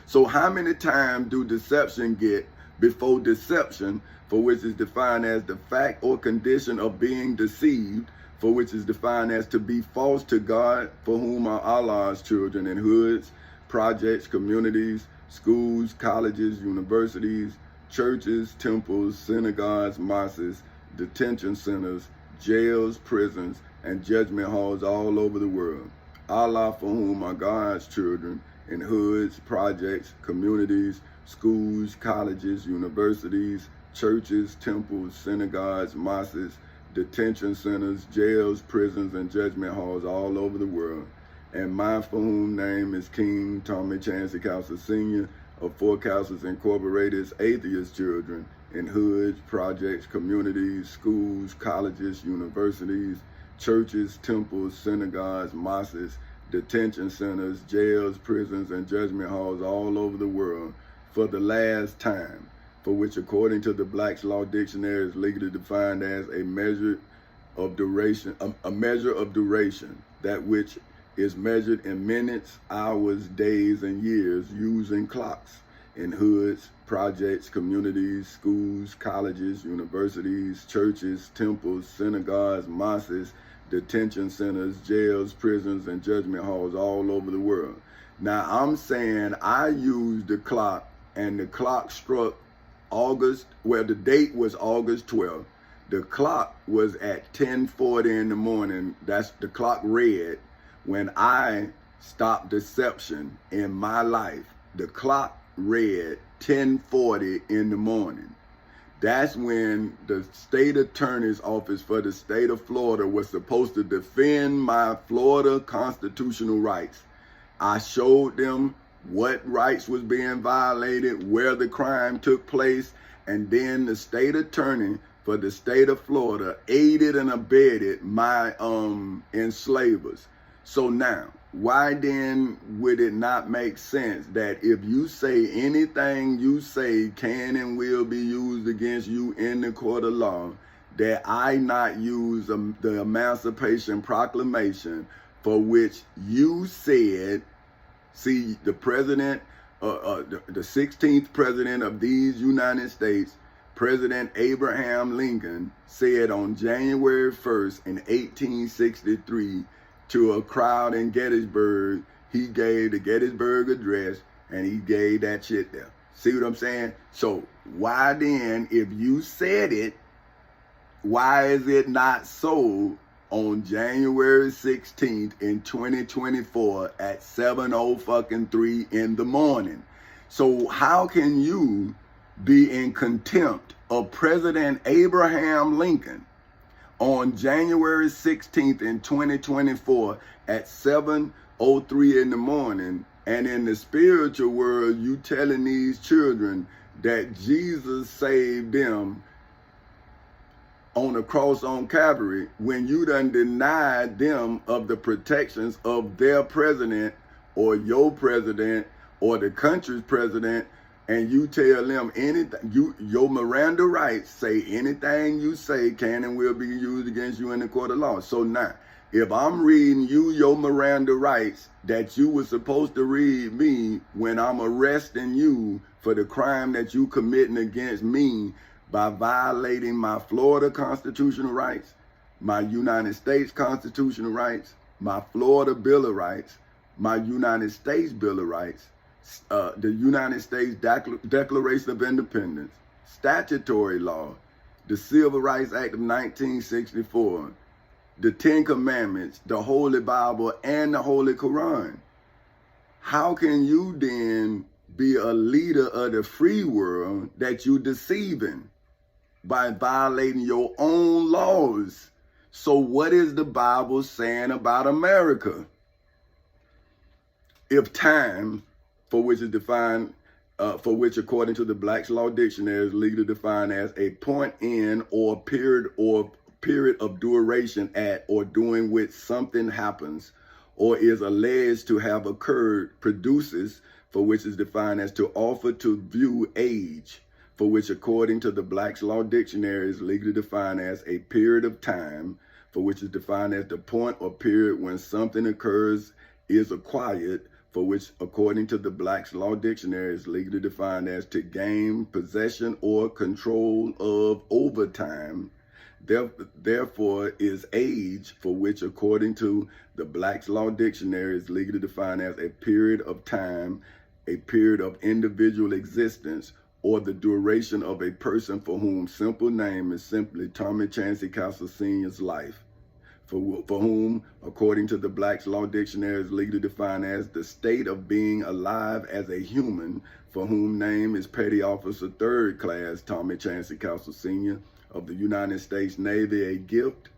so how many times do deception get before deception, for which is defined as the fact or condition of being deceived, for which is defined as to be false to God, for whom are Allah's children in hoods, projects, communities, schools, colleges, universities, churches, temples, synagogues, mosques, detention centers, jails, prisons, and judgment halls all over the world. Allah, for whom are God's children in hoods, projects, communities, schools, colleges, universities, churches, temples, synagogues, mosques, detention centers, jails, prisons, and judgment halls all over the world. And mine, for whom name is King Tommy Chancey Cowser Sr. of Four Cowsers Incorporated's atheist children in hoods, projects, communities, schools, colleges, universities, churches, temples, synagogues, mosques, detention centers, jails, prisons, and judgment halls all over the world for the last time, for which according to the Black's Law Dictionary is legally defined as a measure of duration, that which is measured in minutes, hours, days, and years using clocks in hoods, projects, communities, schools, colleges, universities, churches, temples, synagogues, mosques, detention centers, jails, prisons, and judgment halls all over the world. Now I'm saying I used the clock, and the clock struck the date was August 12th. The clock was at 10:40 in the morning. That's the clock read when I stopped deception in my life. The clock read 10:40 in the morning. That's when the state attorney's office for the state of Florida was supposed to defend my Florida constitutional rights. I showed them what rights was being violated, where the crime took place, and then the state attorney for the state of Florida aided and abetted my enslavers. So now, why then would it not make sense that if you say anything you say can and will be used against you in the court of law, that I not use the Emancipation Proclamation for which you said, see, the president, the 16th president of these United States, President Abraham Lincoln, said on January 1st in 1863 to a crowd in Gettysburg, he gave the Gettysburg Address, and he gave that shit there. See what I'm saying? So why then, if you said it, why is it not so on January 16th in 2024 at 7:03 in the morning? So how can you be in contempt of President Abraham Lincoln on January 16th in 2024 at 7:03 in the morning, and in the spiritual world you telling these children that Jesus saved them on the cross on Calvary, when you done denied them of the protections of their president or your president or the country's president, and you tell them anything, your Miranda rights say anything you say can and will be used against you in the court of law. So now, if I'm reading you your Miranda rights that you were supposed to read me when I'm arresting you for the crime that you committing against me by violating my Florida constitutional rights, my United States constitutional rights, my Florida Bill of Rights, my United States Bill of Rights, the United States Declaration of Independence, statutory law, the Civil Rights Act of 1964, the Ten Commandments, the Holy Bible, and the Holy Quran. How can you then be a leader of the free world that you deceiving by violating your own laws? So what is the Bible saying about America? If time, for which is defined, according to the Black's Law Dictionary is legally defined as a point in or period of duration at or during which something happens or is alleged to have occurred, produces, for which is defined as to offer to view age, for which according to the Black's Law Dictionary is legally defined as a period of time, for which is defined as the point or period when something occurs, is acquired, for which according to the Black's Law Dictionary is legally defined as to gain possession or control of over time. Therefore is age, for which according to the Black's Law Dictionary is legally defined as a period of time, a period of individual existence, or the duration of a person for whom simple name is simply Tommy Chancey Castle Sr.'s life, for whom, according to the Black's Law Dictionary, is legally defined as the state of being alive as a human, for whom name is Petty Officer 3rd Class Tommy Chancey Castle Sr. of the United States Navy, a gift,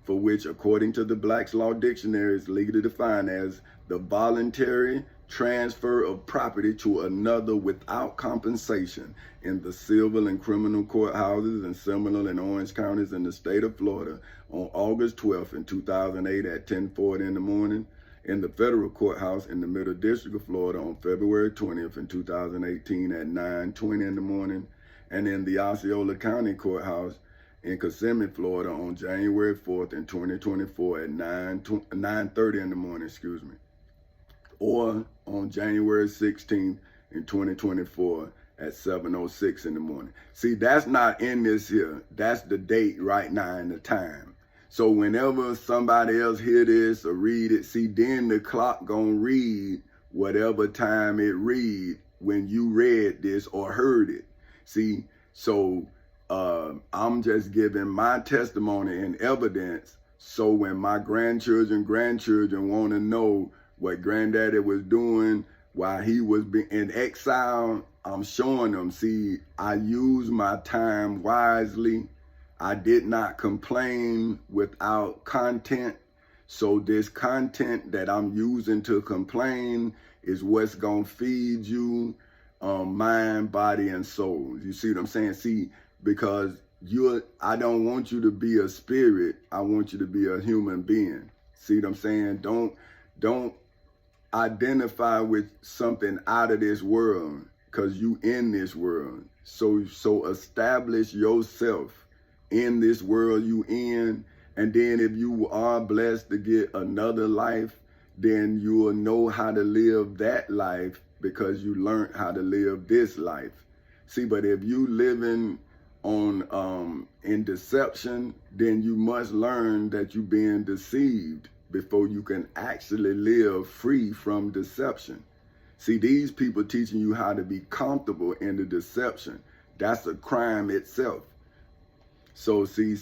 for which, according to the Black's Law Dictionary, is legally defined as the voluntary transfer of property to another without compensation in the civil and criminal courthouses and Seminole and Orange counties in the state of Florida on August 12th in 2008 at 10:40 in the morning, in the federal courthouse in the Middle District of Florida on February 20th in 2018 at 9:20 in the morning, and in the Osceola County Courthouse in Kissimmee, Florida on January 4th in 2024 at 9:30 in the morning, or on January 16th in 2024 at 7:06 in the morning. See, that's not in this here. That's the date right now and the time. So whenever somebody else hear this or read it, see, then the clock gonna read whatever time it read when you read this or heard it. See, So I'm just giving my testimony and evidence. So when my grandchildren want to know what granddaddy was doing while he was in exile, I'm showing them, see, I used my time wisely. I did not complain without content. So this content that I'm using to complain is what's going to feed you mind, body, and soul. You see what I'm saying? See, because I don't want you to be a spirit. I want you to be a human being. See what I'm saying? Don't identify with something out of this world, because you in this world. So establish yourself in this world you in. And then if you are blessed to get another life, then you will know how to live that life because you learned how to live this life. See, but if you living on in deception, then you must learn that you're being deceived before you can actually live free from deception. See, these people teaching you how to be comfortable in the deception. That's a crime itself. So see,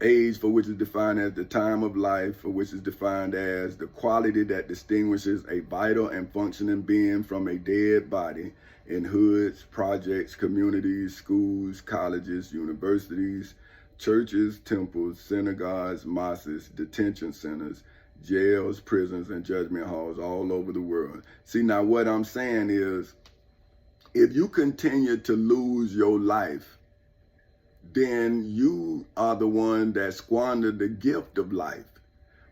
age, for which is defined as the time of life, for which is defined as the quality that distinguishes a vital and functioning being from a dead body, in hoods, projects, communities, schools, colleges, universities, churches, temples, synagogues, mosques, detention centers, jails, prisons, and judgment halls all over the world. See, now what I'm saying is, if you continue to lose your life, then you are the one that squandered the gift of life.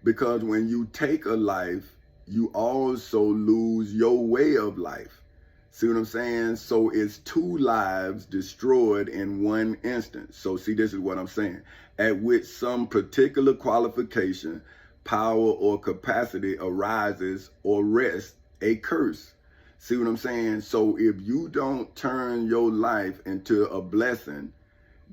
Because when you take a life, you also lose your way of life. See what I'm saying? So it's two lives destroyed in one instance. So see, this is what I'm saying. At which some particular qualification, power, or capacity arises or rests a curse. See what I'm saying? So if you don't turn your life into a blessing,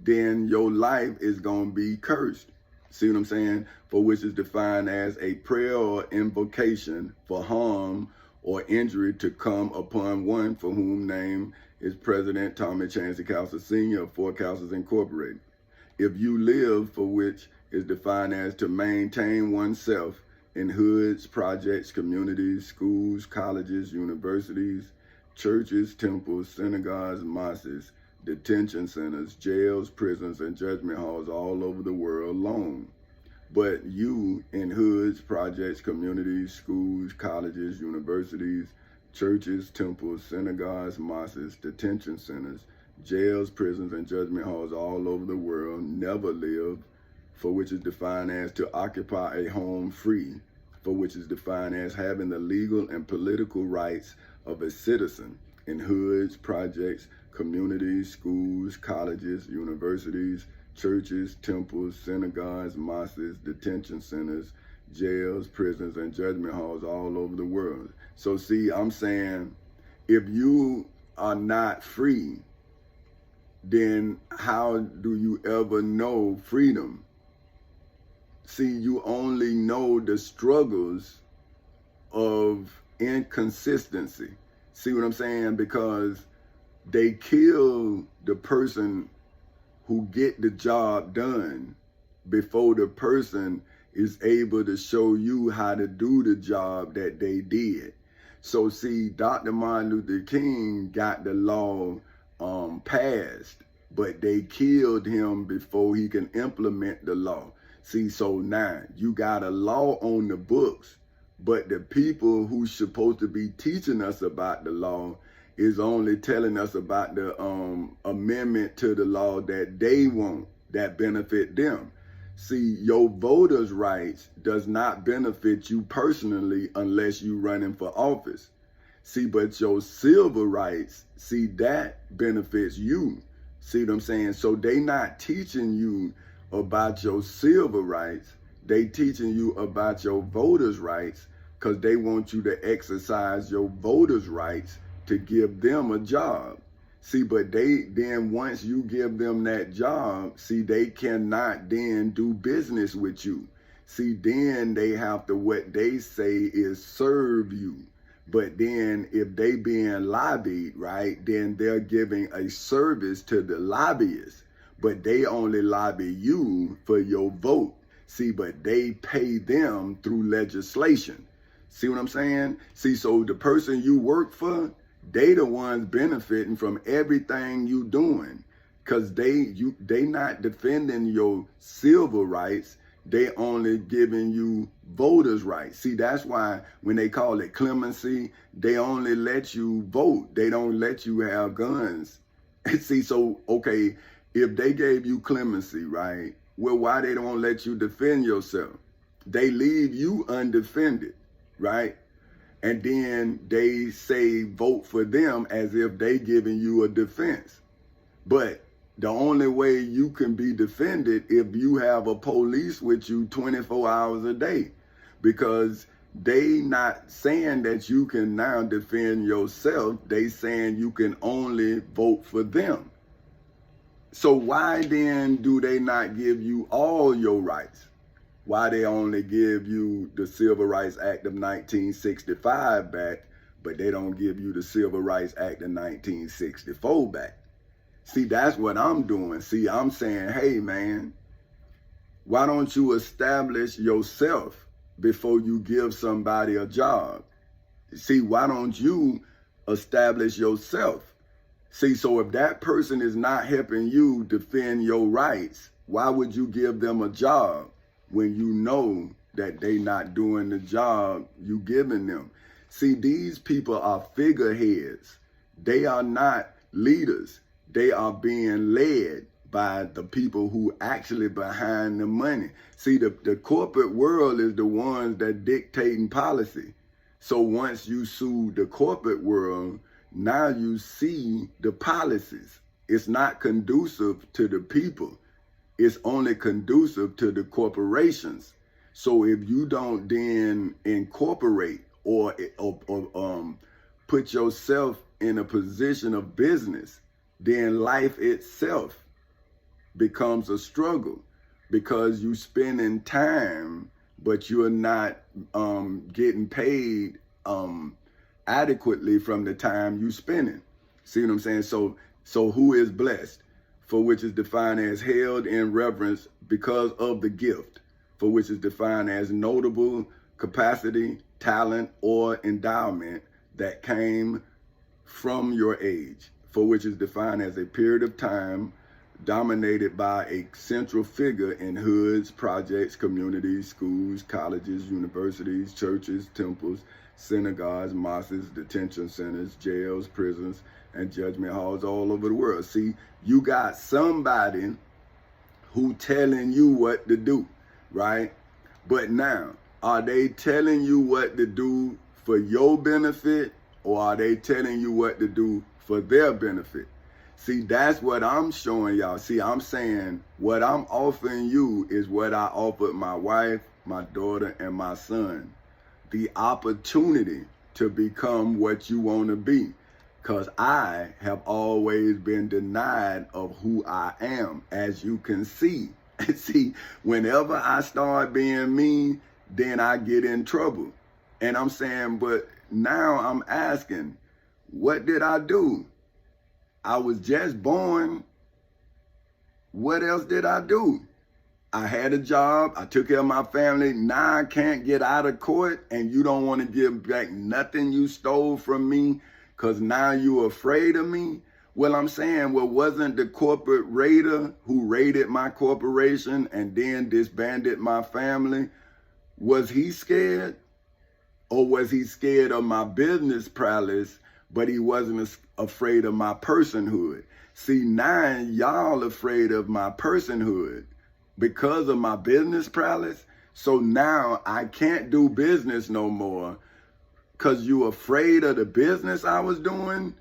then your life is going to be cursed. See what I'm saying? For which is defined as a prayer or invocation for harm or injury to come upon one for whom name is President Tommy Chancey Cowser Sr. of Fort Cowsers Incorporated. If you live, for which is defined as to maintain oneself in hoods, projects, communities, schools, colleges, universities, churches, temples, synagogues, mosques, detention centers, jails, prisons, and judgment halls all over the world long. But you in hoods, projects, communities, schools, colleges, universities, churches, temples, synagogues, mosques, detention centers, jails, prisons, and judgment halls all over the world never live, for which is defined as to occupy a home free, for which is defined as having the legal and political rights of a citizen in hoods, projects, communities, schools, colleges, universities, churches, temples, synagogues, mosques, detention centers, jails, prisons, and judgment halls all over the world. So see, I'm saying, if you are not free, then how do you ever know freedom? See, you only know the struggles of inconsistency. See what I'm saying? Because they kill the person who get the job done before the person is able to show you how to do the job that they did. So see, Dr. Martin Luther King got the law passed, but they killed him before he can implement the law. See, so now you got a law on the books, but the people who's supposed to be teaching us about the law is only telling us about the amendment to the law that they want, that benefit them. See, your voters' rights does not benefit you personally unless you running for office. See, but your civil rights, see, that benefits you. See what I'm saying? So they not teaching you about your civil rights. They teaching you about your voters' rights because they want you to exercise your voters' rights to give them a job. See, but then once you give them that job, see, they cannot then do business with you. See, then they have to, what they say is serve you. But then if they being lobbied, right, then they're giving a service to the lobbyists, but they only lobby you for your vote. See, but they pay them through legislation. See what I'm saying? See, so the person you work for, they the ones benefiting from everything you doing, because they not defending your civil rights. They only giving you voters' rights. See, that's why when they call it clemency, they only let you vote. They don't let you have guns. See, so, okay, if they gave you clemency, right, well, why they don't let you defend yourself? They leave you undefended, right? And then they say vote for them as if they giving you a defense. But the only way you can be defended if you have a police with you 24 hours a day, because they not saying that you can now defend yourself. They saying you can only vote for them. So why then do they not give you all your rights? Why they only give you the Civil Rights Act of 1965 back, but they don't give you the Civil Rights Act of 1964 back? See, that's what I'm doing. See, I'm saying, hey, man, why don't you establish yourself before you give somebody a job? See, why don't you establish yourself? See, so if that person is not helping you defend your rights, why would you give them a job when you know that they not doing the job you giving them? See, these people are figureheads. They are not leaders. They are being led by the people who actually behind the money. See, the corporate world is the ones that dictating policy. So once you sue the corporate world, now you see the policies. It's not conducive to the people. It's only conducive to the corporations. So if you don't then incorporate or put yourself in a position of business, then life itself becomes a struggle, because you spending time, but you're not getting paid adequately from the time you spending. See what I'm saying? So who is blessed? For which is defined as held in reverence because of the gift, for which is defined as notable capacity, talent, or endowment that came from your age, for which is defined as a period of time dominated by a central figure in hoods, projects, communities, schools, colleges, universities, churches, temples, synagogues, mosques, detention centers, jails, prisons, and judgment halls all over the world. See, you got somebody who telling you what to do, right? But now, are they telling you what to do for your benefit, or are they telling you what to do for their benefit? See, that's what I'm showing y'all. See, I'm saying what I'm offering you is what I offered my wife, my daughter, and my son. The opportunity to become what you want to be. Because I have always been denied of who I am, as you can see. See, whenever I start being me, then I get in trouble. And I'm saying, but now I'm asking, what did I do? I was just born. What else did I do? I had a job. I took care of my family. Now I can't get out of court, and you don't want to give back nothing you stole from me because now you're afraid of me? Well, I'm saying, well, wasn't the corporate raider who raided my corporation and then disbanded my family, was he scared? Or was he scared of my business prowess, but he wasn't afraid of my personhood? See, now y'all afraid of my personhood because of my business prowess. So now I can't do business no more because you afraid of the business I was doing.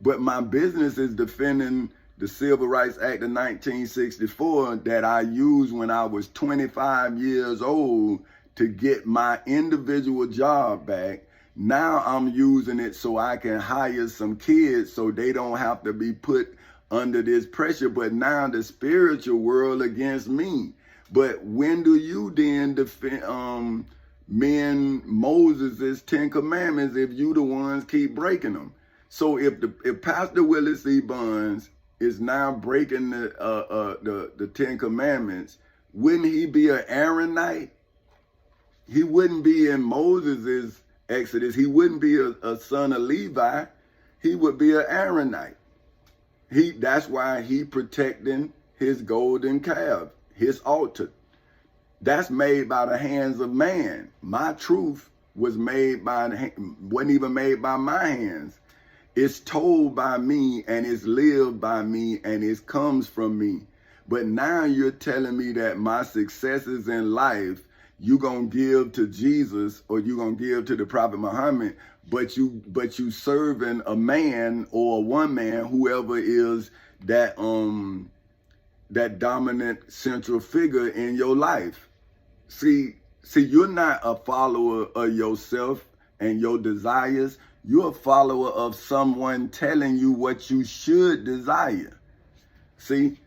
But my business is defending the Civil Rights Act of 1964 that I used when I was 25 years old to get my individual job back. Now I'm using it so I can hire some kids so they don't have to be put under this pressure. But now the spiritual world against me. But when do you then defend, men Moses' 10 commandments if you the ones keep breaking them. So if Pastor Willis C. Bonds is now breaking the 10 commandments, wouldn't he be an Aaronite? He wouldn't be in Moses' Exodus. He wouldn't be a son of Levi. He would be an Aaronite. That's why he protecting his golden calf, his altar. That's made by the hands of man. My truth wasn't even made by my hands. It's told by me, and it's lived by me, and it comes from me. But now you're telling me that my successes in life, you gonna give to Jesus or you gonna give to the Prophet Muhammad, but you serving a man or a one man, whoever is that dominant central figure in your life. See, you're not a follower of yourself and your desires. You're a follower of someone telling you what you should desire. See?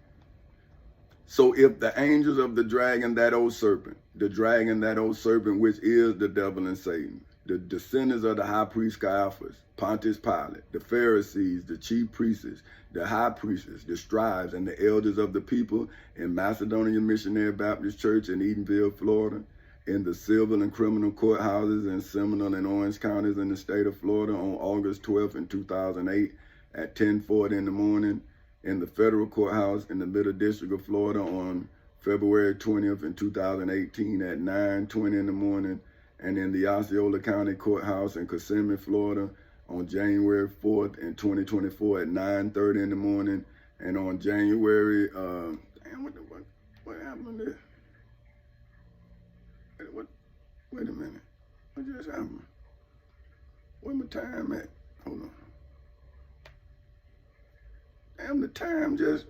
So if the angels of the dragon, that old serpent, which is the devil and Satan, the descendants of the high priest Caiaphas, Pontius Pilate, the Pharisees, the chief priests, the high priests, the scribes, and the elders of the people in Macedonia Missionary Baptist Church in Edenville, Florida, in the civil and criminal courthouses in Seminole and Orange counties in the state of Florida on August 12th in 2008 at 10:40 in the morning, in the federal courthouse in the Middle District of Florida on February 20th in 2018 at 9:20 in the morning, and in the Osceola County Courthouse in Kissimmee, Florida on January 4th in 2024 at 9:30 in the morning, and on January, what happened there? Wait a minute, what just happened? Where my time at? Hold on. Damn, the time just,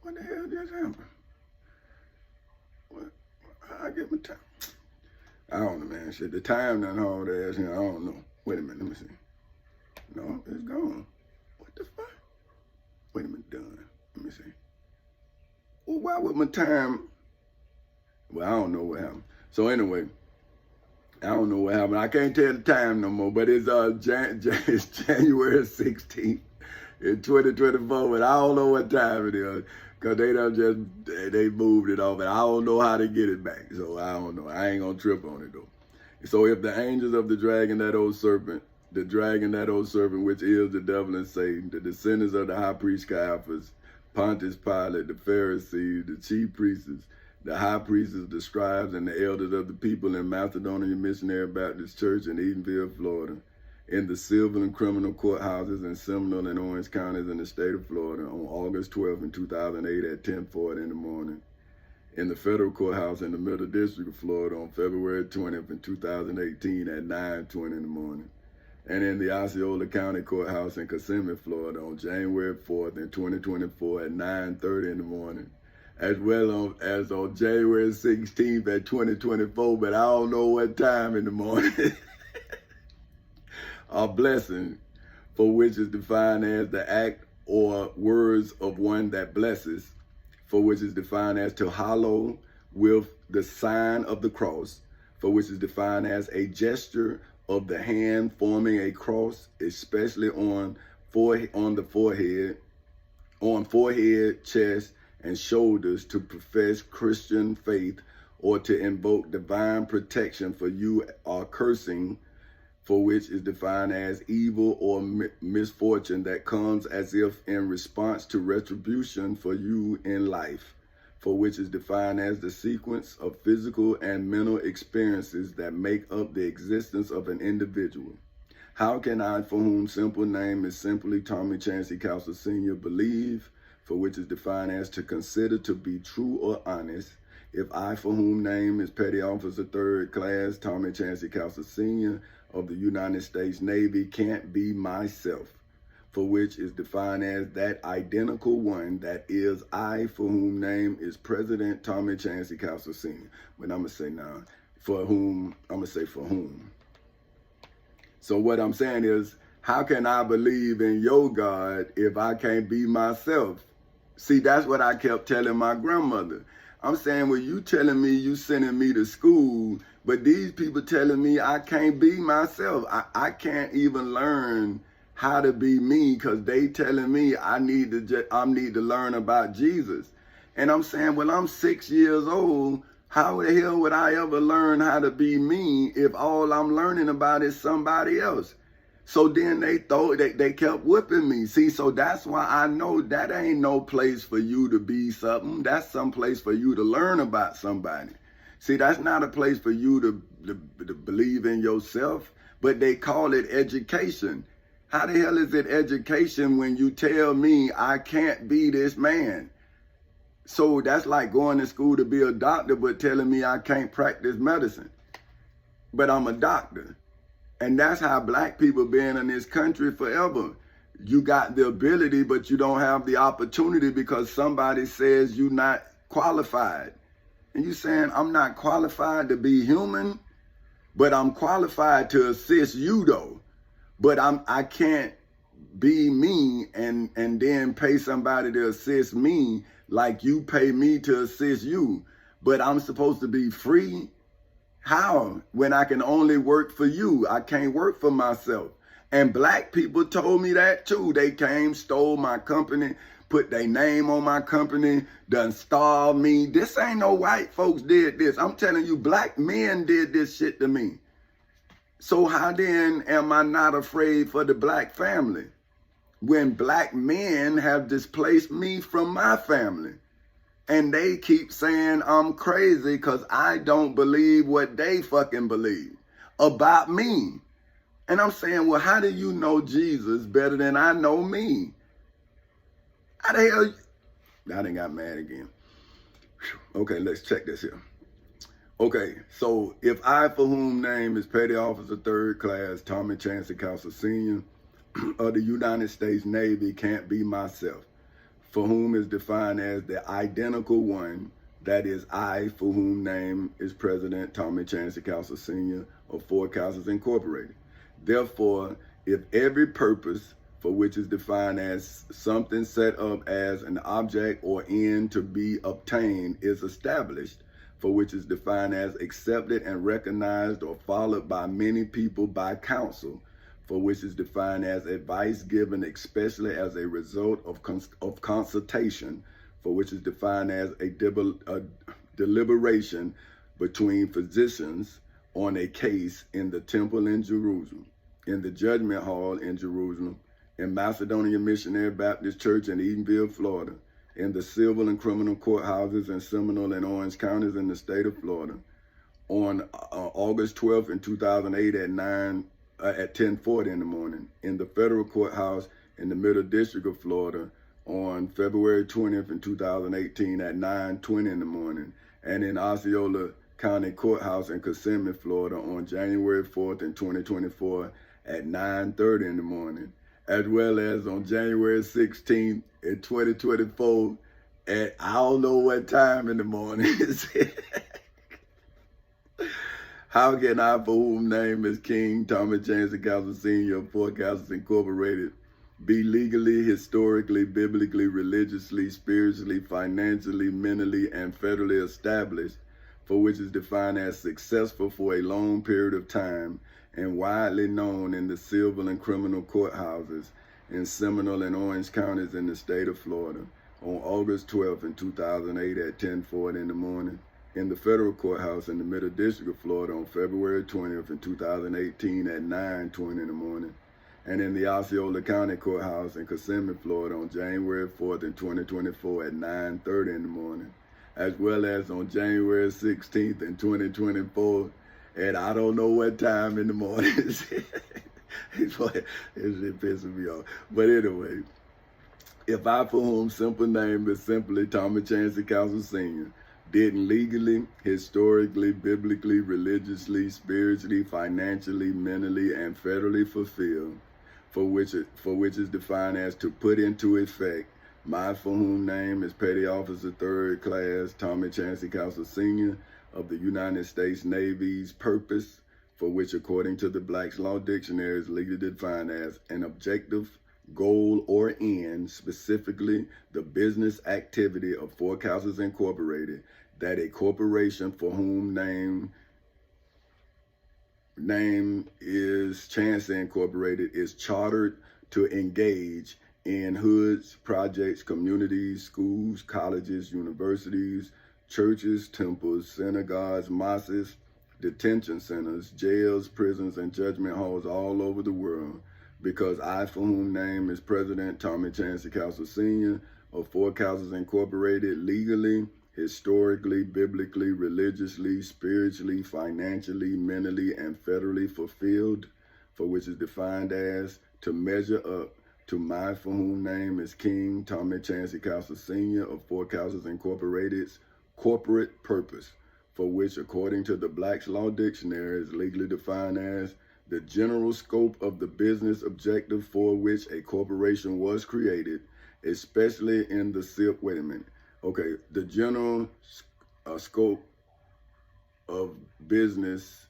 what the hell just happened? How I get my time? I don't know, man. Shit, the time done hauled ass here. I don't know. Wait a minute, let me see. No, it's gone. What the fuck? Wait a minute, done. Let me see. Well, why would my time? Well, I don't know what happened. So anyway, I don't know what happened. I can't tell the time no more, but it's it's January 16th in 2024, but I don't know what time it is, because they moved it off, and I don't know how to get it back, so I don't know. I ain't gonna trip on it though. So if the angels of the dragon, that old serpent, which is the devil and Satan, the descendants of the high priest Caiaphas, Pontius Pilate, the Pharisees, the chief priests, the high priests, the scribes, and the elders of the people in Macedonia Missionary Baptist Church in Edenville, Florida, in the civil and criminal courthouses in Seminole and Orange counties in the state of Florida on August 12th in 2008 at 10:40 in the morning, in the federal courthouse in the Middle District of Florida on February 20th in 2018 at 9:20 in the morning, and in the Osceola County Courthouse in Kissimmee, Florida on January 4th in 2024 at 9:30 in the morning, as well as on January 16th at 2024, but I don't know what time in the morning. A blessing, for which is defined as the act or words of one that blesses, for which is defined as to hallow with the sign of the cross, for which is defined as a gesture of the hand forming a cross, especially on the forehead, chest, and shoulders, to profess Christian faith or to invoke divine protection for you, or cursing, for which is defined as evil or misfortune that comes as if in response to retribution for you in life, for which is defined as the sequence of physical and mental experiences that make up the existence of an individual. How can I, for whom simple name is simply Tommy Chancey Castle Sr., believe, for which is defined as to consider to be true or honest, if I, for whom name is Petty Officer 3rd Class Tommy Chancey Castle Sr. of the United States Navy, can't be myself, for which is defined as that identical one that is I, for whom name is President Tommy Chancey Castle Sr. But I'm going to say now, for whom. So what I'm saying is, how can I believe in your God if I can't be myself? See, that's what I kept telling my grandmother. I'm saying, well, you telling me you sending me to school, but these people telling me I can't be myself. I can't even learn how to be me because they telling me I need to learn about Jesus. And I'm saying, well, I'm 6 years old. How the hell would I ever learn how to be me if all I'm learning about is somebody else? So then they kept whipping me. See, so that's why I know that ain't no place for you to be something. That's some place for you to learn about somebody. See, that's not a place for you to believe in yourself, but they call it education. How the hell is it education when you tell me I can't be this man? So that's like going to school to be a doctor, but telling me I can't practice medicine. But I'm a doctor. And that's how black people been in this country forever. You got the ability, but you don't have the opportunity because somebody says you're not qualified. And you saying, I'm not qualified to be human, but I'm qualified to assist you though. But I can't be me and then pay somebody to assist me like you pay me to assist you. But I'm supposed to be free? How? When I can only work for you. I can't work for myself. And black people told me that too. They came, stole my company, put their name on my company, done starved me. This ain't no white folks did this. I'm telling you, black men did this shit to me. So how then am I not afraid for the black family when black men have displaced me from my family? And they keep saying I'm crazy because I don't believe what they fucking believe about me. And I'm saying, well, how do you know Jesus better than I know me? How the hell? I done got mad again. Okay, let's check this here. Okay, so if I, for whom name is Petty Officer 3rd Class Tommy Chancey Castle Sr. of the United States Navy, can't be myself, for whom is defined as the identical one, that is I, for whom name is President Tommy Chancey Castle Sr. of Fort Castles Incorporated. Therefore, if every purpose for which is defined as something set up as an object or end to be obtained is established, for which is defined as accepted and recognized or followed by many people by counsel, for which is defined as advice given especially as a result of consultation, for which is defined as a deliberation between physicians on a case in the temple in Jerusalem, in the judgment hall in Jerusalem, in Macedonia Missionary Baptist Church in Edenville, Florida, in the civil and criminal courthouses in Seminole and Orange counties in the state of Florida, on August 12th in 2008 at 10:40 in the morning, in the federal courthouse in the Middle District of Florida on February 20th in 2018 at 9:20 in the morning, and in Osceola County Courthouse in Kissimmee, Florida on January 4th in 2024 at 9:30 in the morning, as well as on January 16th in 2024 at I don't know what time in the morning. How can I, for whom name is King Tommy Chancey Castle Sr. of Fort Castles Incorporated, be legally, historically, biblically, religiously, spiritually, financially, mentally, and federally established, for which is defined as successful for a long period of time and widely known in the civil and criminal courthouses in Seminole and Orange counties in the state of Florida on August 12th in 2008 at 10:40 in the morning, in the federal courthouse in the Middle District of Florida on February 20th in 2018 at 9:20 in the morning, and in the Osceola County Courthouse in Kissimmee, Florida on January 4th in 2024 at 9:30 in the morning, as well as on January 16th in 2024 at I don't know what time in the morning. It's pissing me off. But anyway, if I, for whom simple name is simply Tommy Chancey Castle Sr., didn't legally, historically, biblically, religiously, spiritually, financially, mentally, and federally fulfill, for which is defined as to put into effect, my for whom name is Petty Officer 3rd Class Tommy Chancey Castle Sr. of the United States Navy's purpose, for which according to the Black's Law Dictionary is legally defined as an objective, goal, or end, specifically the business activity of Fort Castles Incorporated, that a corporation for whom name is Chancellor Incorporated is chartered to engage in hoods, projects, communities, schools, colleges, universities, churches, temples, synagogues, mosques, detention centers, jails, prisons, and judgment halls all over the world, because I, for whom name is President Tommy Chancellor Castle Sr. of Four Castles Incorporated, legally, historically, biblically, religiously, spiritually, financially, mentally, and federally fulfilled, for which is defined as to measure up to my, for whom name is King Tommy Chancellor Castle Sr. of Four Castles Incorporated's corporate purpose, for which, according to the Black's Law Dictionary, is legally defined as the general scope of the business objective for which a corporation was created, especially in the wait a minute. Okay, the general scope of business.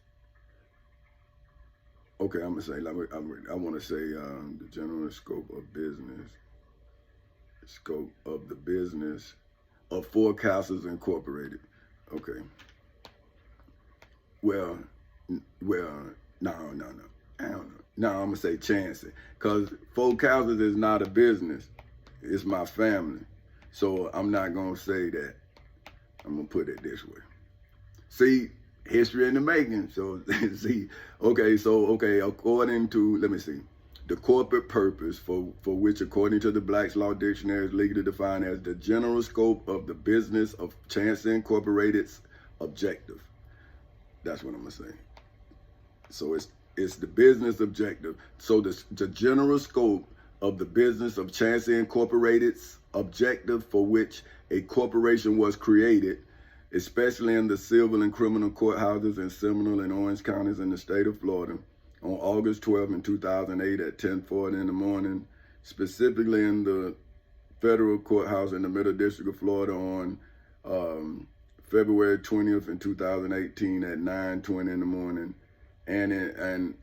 Okay, I'm gonna say. I want to say the general scope of business. Scope of the business of Four Castles Incorporated. Okay. Well, no. I don't know. No, I'm gonna say Chancellor, cause Four Castles is not a business. It's my family. So I'm not going to say that. I'm going to put it this way. See, history in the making. So, see, okay, according to, let me see, the corporate purpose for which, according to the Black's Law Dictionary, is legally defined as the general scope of the business of Chancellor Incorporated's objective. That's what I'm going to say. So it's the business objective. So the general scope of the business of Chancellor Incorporated's objective for which a corporation was created, especially in the civil and criminal courthouses in Seminole and Orange counties in the state of Florida, on August 12 in 2008 at 10:40 in the morning, specifically in the federal courthouse in the Middle District of Florida on February 20th in 2018 at 9:20 in the morning, and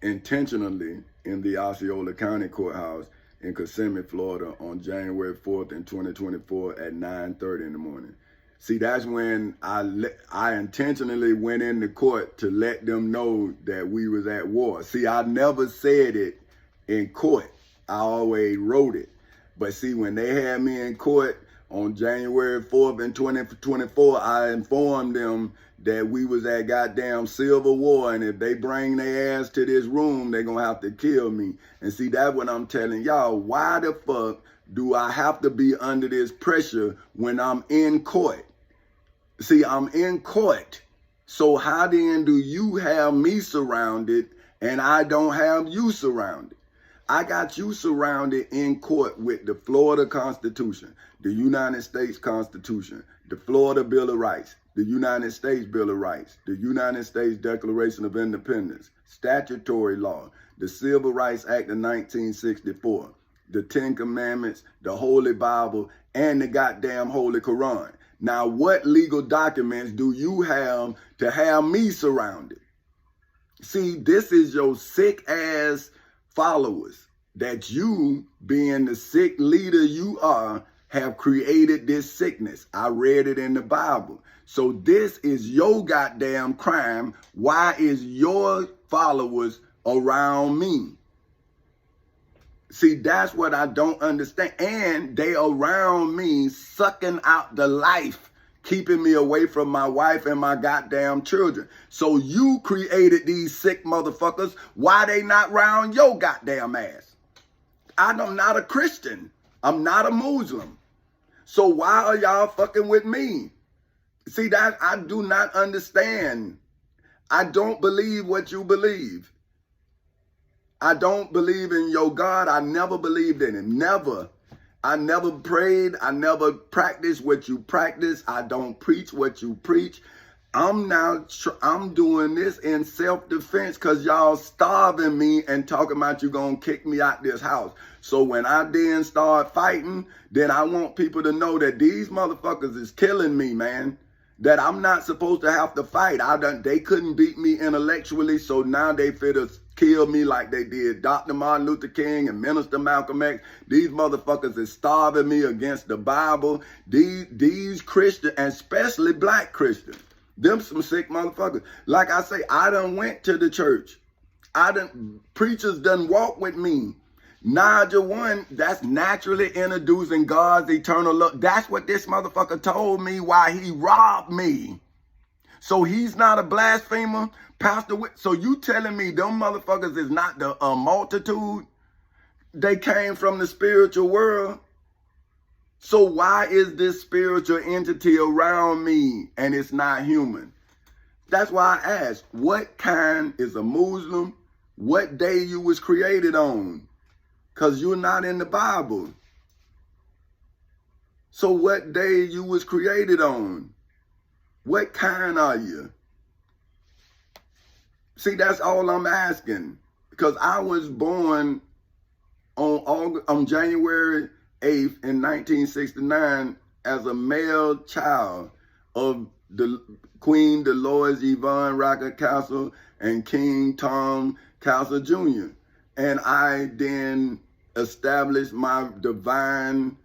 intentionally in the Osceola County Courthouse in Kissimmee, Florida on January 4th in 2024 at 9:30 in the morning. See, that's when I intentionally went into court to let them know that we was at war. See, I never said it in court. I always wrote it. But see, when they had me in court on January 4th in 2024, I informed them that we was at goddamn Civil War, and if they bring their ass to this room, they're gonna have to kill me. And see, that's what I'm telling y'all. Why the fuck do I have to be under this pressure when I'm in court? See, I'm in court. So how then do you have me surrounded and I don't have you surrounded? I got you surrounded in court with the Florida Constitution, the United States Constitution, the Florida Bill of Rights, the United States Bill of Rights, the United States Declaration of Independence, statutory law, the Civil Rights Act of 1964, the Ten Commandments, the Holy Bible, and the goddamn Holy Quran. Now, what legal documents do you have to have me surrounded? See, this is your sick ass followers that you, being the sick leader you are, have created this sickness. I read it in the Bible. So this is your goddamn crime. Why is your followers around me? See, that's what I don't understand. And they around me sucking out the life, keeping me away from my wife and my goddamn children. So you created these sick motherfuckers. Why they not round your goddamn ass? I'm not a Christian. I'm not a Muslim. So why are y'all fucking with me? See, that I do not understand. I don't believe what you believe. I don't believe in your God. I never believed in him. Never. I never prayed. I never practiced what you practice. I don't preach what you preach. I'm doing this in self-defense because y'all starving me and talking about you gonna kick me out this house. So when I then start fighting, then I want people to know that these motherfuckers is killing me, man. That I'm not supposed to have to fight. They couldn't beat me intellectually, so now they fit us kill me like they did Dr. Martin Luther King and Minister Malcolm X. These motherfuckers is starving me against the Bible. These Christians, and especially black Christians, them some sick motherfuckers. Like I say, I done went to the church. Preachers done walk with me. Nigel one, that's naturally introducing God's eternal love. That's what this motherfucker told me why he robbed me. So he's not a blasphemer, Pastor. So you telling me them motherfuckers is not the multitude? They came from the spiritual world. So why is this spiritual entity around me and it's not human? That's why I asked, what kind is a Muslim? What day you was created on? Because you're not in the Bible. So what day you was created on? What kind are you? See, that's all I'm asking. Because I was born on January 8th in 1969 as a male child of the Queen Dolores Yvonne Rocker Castle and King Tom Castle Jr. And I then established my divine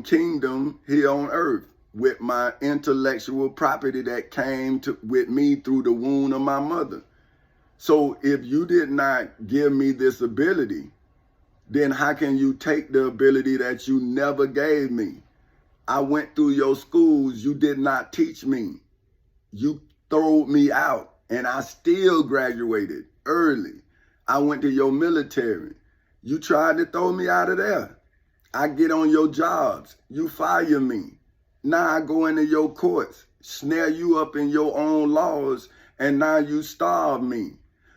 kingdom here on earth with my intellectual property that came with me through the womb of my mother. So if you did not give me this ability, then how can you take the ability that you never gave me? I went through your schools. You did not teach me. You threw me out, and I still graduated early. I went to your military. You tried to throw me out of there. I get on your jobs. You fire me. Now I go into your courts, snare you up in your own laws, and now you starve me.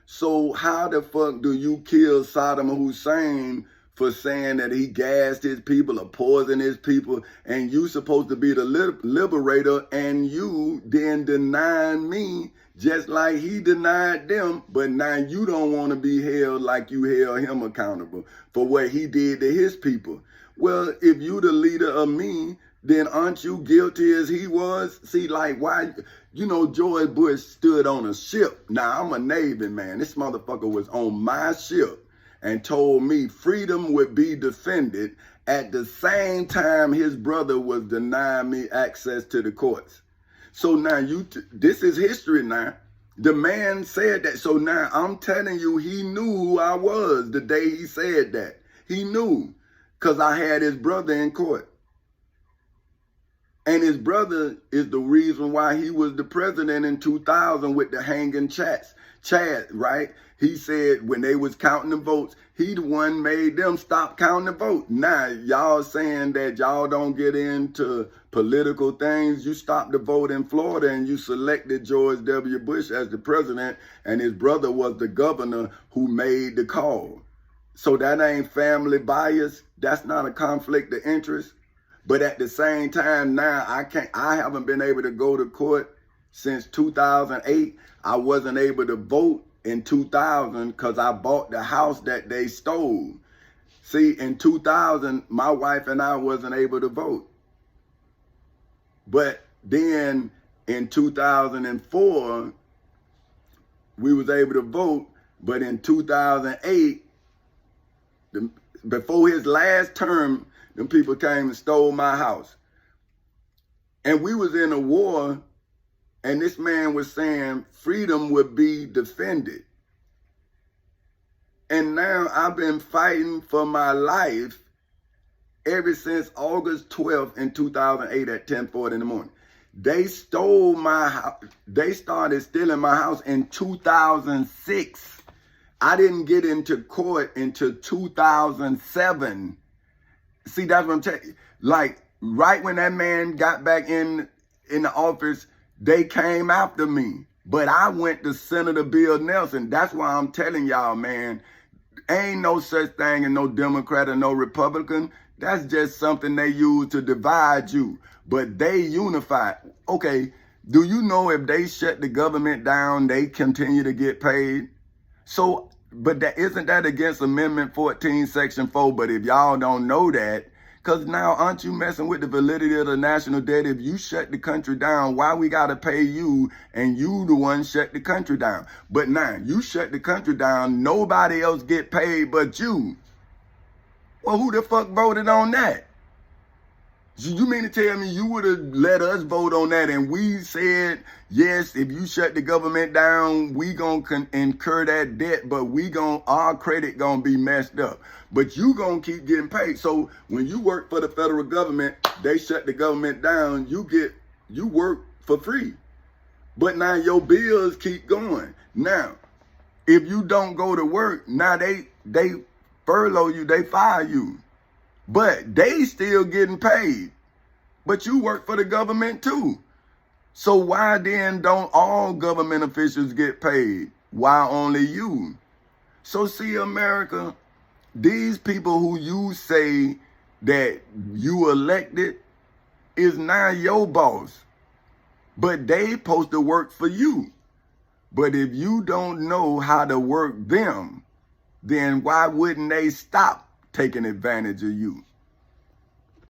So how the fuck do you kill Saddam Hussein for saying that he gassed his people or poisoned his people, and you supposed to be the liberator, and you then denying me just like he denied them, but now you don't want to be held like you held him accountable for what he did to his people. Well, if you the leader of me, then aren't you guilty as he was? See, like, why, George Bush stood on a ship. Now, I'm a Navy man. This motherfucker was on my ship and told me freedom would be defended at the same time his brother was denying me access to the courts. So now this is history now. The man said that. So now I'm telling you, he knew who I was the day he said that. He knew, because I had his brother in court. And his brother is the reason why he was the president in 2000 with the hanging Chad, right? He said when they was counting the votes, he the one made them stop counting the vote. Now, y'all saying that y'all don't get into political things. You stopped the vote in Florida and you selected George W. Bush as the president, and his brother was the governor who made the call. So that ain't family bias. That's not a conflict of interest. But at the same time, now I haven't been able to go to court since 2008. I wasn't able to vote in 2000 because I bought the house that they stole. See, in 2000, my wife and I wasn't able to vote. But then in 2004, we was able to vote. But in 2008, before his last term, them people came and stole my house. And we was in a war, and this man was saying freedom would be defended. And now I've been fighting for my life ever since August 12th in 2008 at 10:40 in the morning. They stole my house. They started stealing my house in 2006. I didn't get into court until 2007. See, that's what I'm telling you. Like, right when that man got back in the office, they came after me. But I went to Senator Bill Nelson. That's why I'm telling y'all, man, ain't no such thing as no Democrat or no Republican. That's just something they use to divide you. But they unify. Okay, do you know if they shut the government down, they continue to get paid? But isn't that against Amendment 14, Section 4? But if y'all don't know that, Because now, aren't you messing with the validity of the national debt? If you shut the country down, why we got to pay you and you the one shut the country down? But now, you shut the country down, nobody else get paid but you. Well, who the fuck voted on that? You mean to tell me you would have let us vote on that and we said, yes, if you shut the government down, we gonna incur that debt, but our credit gonna be messed up. But you gonna keep getting paid. So when you work for the federal government, they shut the government down, you work for free. But now your bills keep going. Now, if you don't go to work, now they furlough you, they fire you. But they still getting paid. But you work for the government too. So why then don't all government officials get paid? Why only you? So see, America, these people who you say that you elected is now your boss. But they supposed to work for you. But if you don't know how to work them, then why wouldn't they stop taking advantage of you?